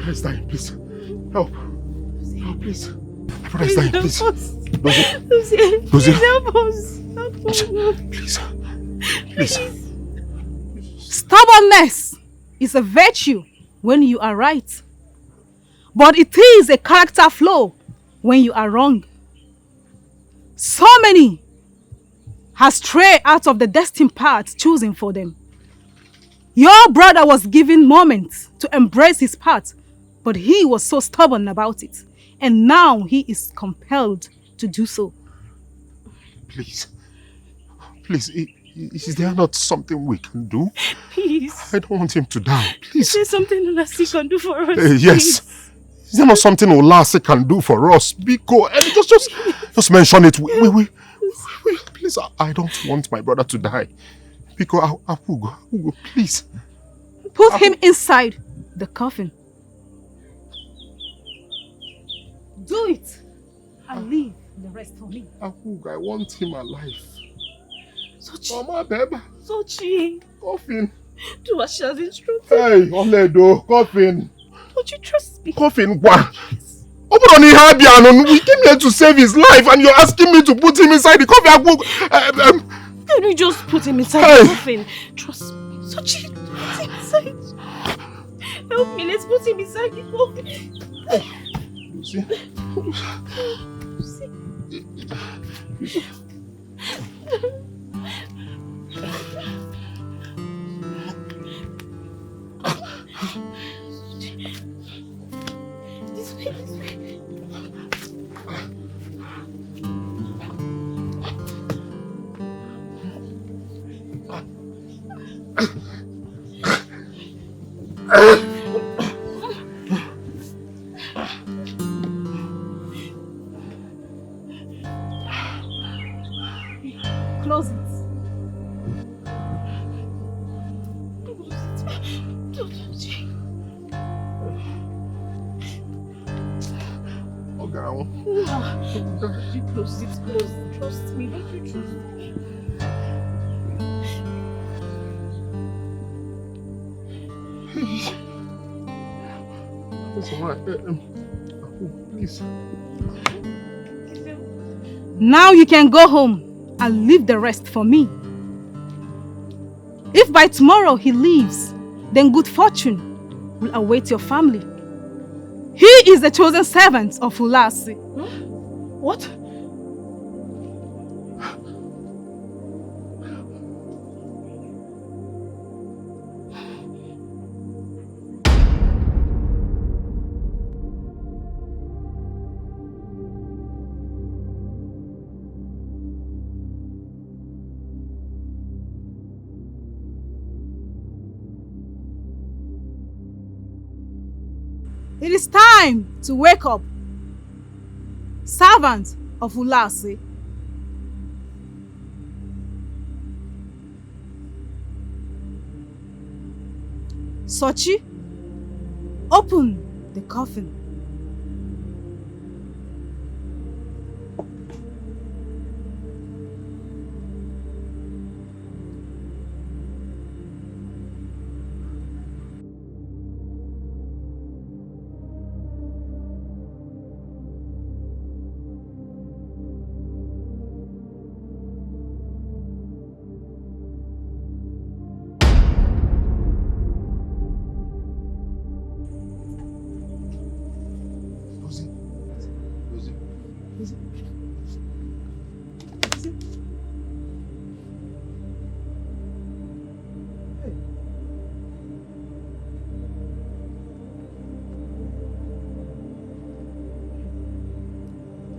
is dying, please. Help, please. My brother is dying, please. Dozie. Help us. Please. Stubbornness is a virtue when you are right. But it is a character flaw when you are wrong. So many have strayed out of the destined path chosen for them. Your brother was given moments to embrace his path, but he was so stubborn about it. And now he is compelled to do so. Please, is there not something we can do? Please. I don't want him to die. Please. Is there something Ulasi can do for us? Yes. Please? Is there not something Ulasi can do for us? Biko, just mention it. We please, I don't want my brother to die. Biko, Akugo, please. Put him inside the coffin. Do it and leave the rest for me. Akugo, I want him alive. Sochi. Mama, babe. Sochi. Coffin. Do as she has instructed. Hey, Oledo, coffin. Don't you trust me? Coffin, what? We came here to save his life and you're asking me to put him inside the coffin. Can you just put him inside the coffin? Trust me. Sochi, put him inside. Help me, let's put him inside the coffin. Lucy. This way. Close it. Close it. Trust me. Don't you trust me? That's alright. Please. Now you can go home and leave the rest for me. If by tomorrow he leaves, then good fortune will await your family. He is the chosen servant of Ulasi. What? It is time to wake up. Servant of Ulasi. Sochi, open the coffin.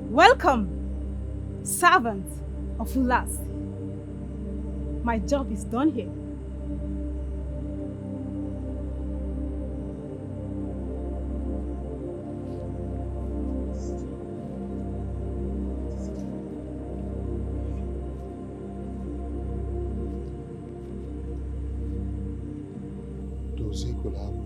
Welcome, servant of Ulas. My job is done here. Dozie Kulabo.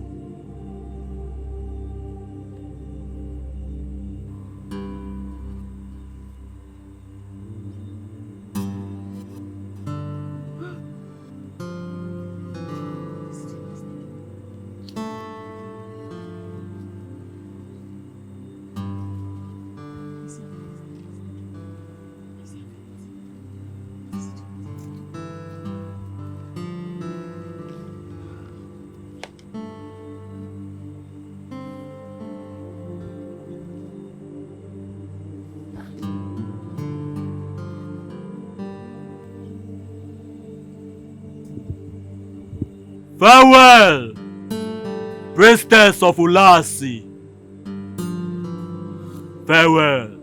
Farewell, priestess of Ulasi. Farewell.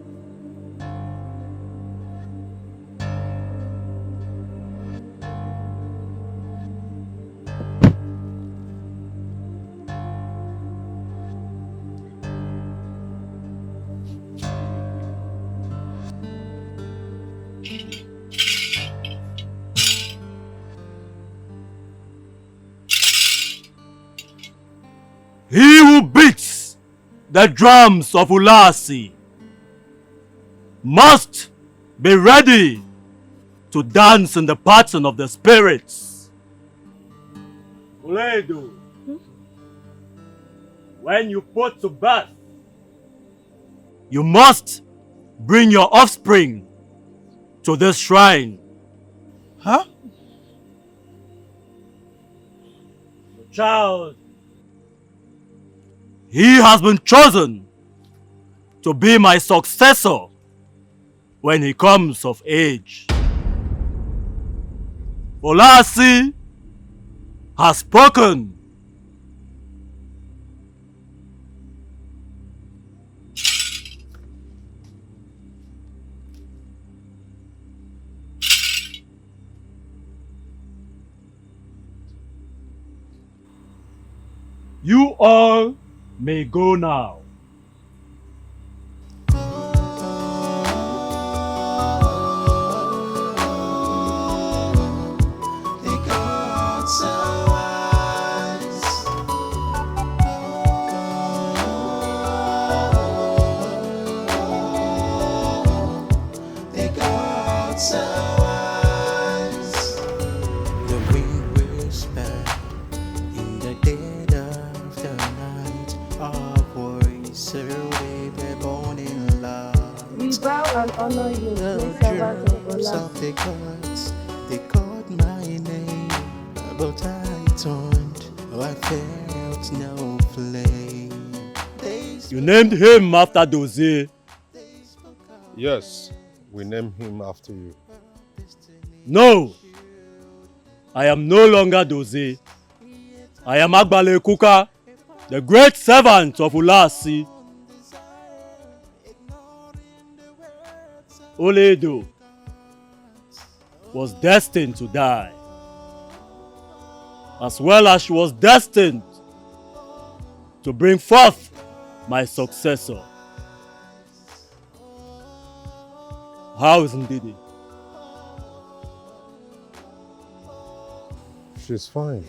He who beats the drums of Ulasi must be ready to dance in the pattern of the spirits. Uledo, when you put to birth, you must bring your offspring to this shrine. Huh? The child, he has been chosen to be my successor when he comes of age. Ulasi has spoken. You all may go now. Honor you, the servant of Allah. The gods, they called my name, but I turned, I felt no flame. You named him after Dozie. Yes, we name him after you. No, I am no longer Dozie. I am Agbale Kuka, the great servant of Ulasi. Oledo was destined to die, as well as she was destined to bring forth my successor. How is Ndidi? She's fine.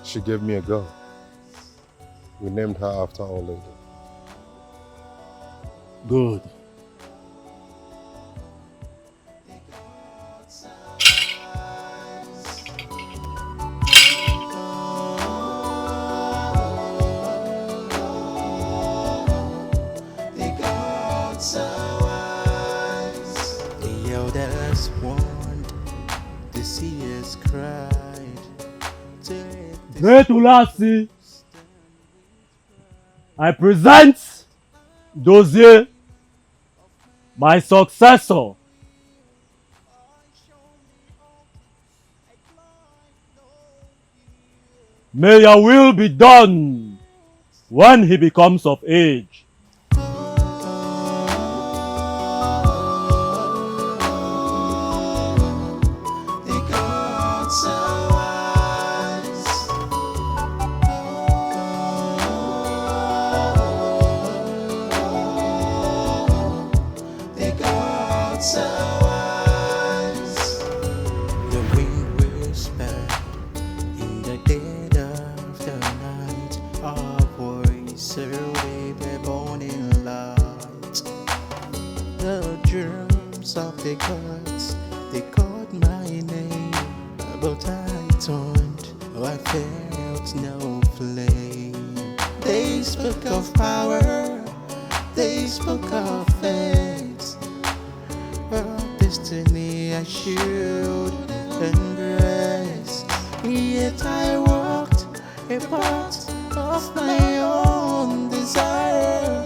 She gave me a girl. We named her after our lady. Good. The elders warned, the seers cried. Great Ulasi, I present Dozier, my successor. May your will be done when he becomes of age. The wind whisper in the dead of the night. Our voice will be born in light. The drums of the gods, they called my name, but I turned, I felt no flame. They spoke of power, they spoke of fate, of destiny I should embrace. Yet I walked a path of my own desire.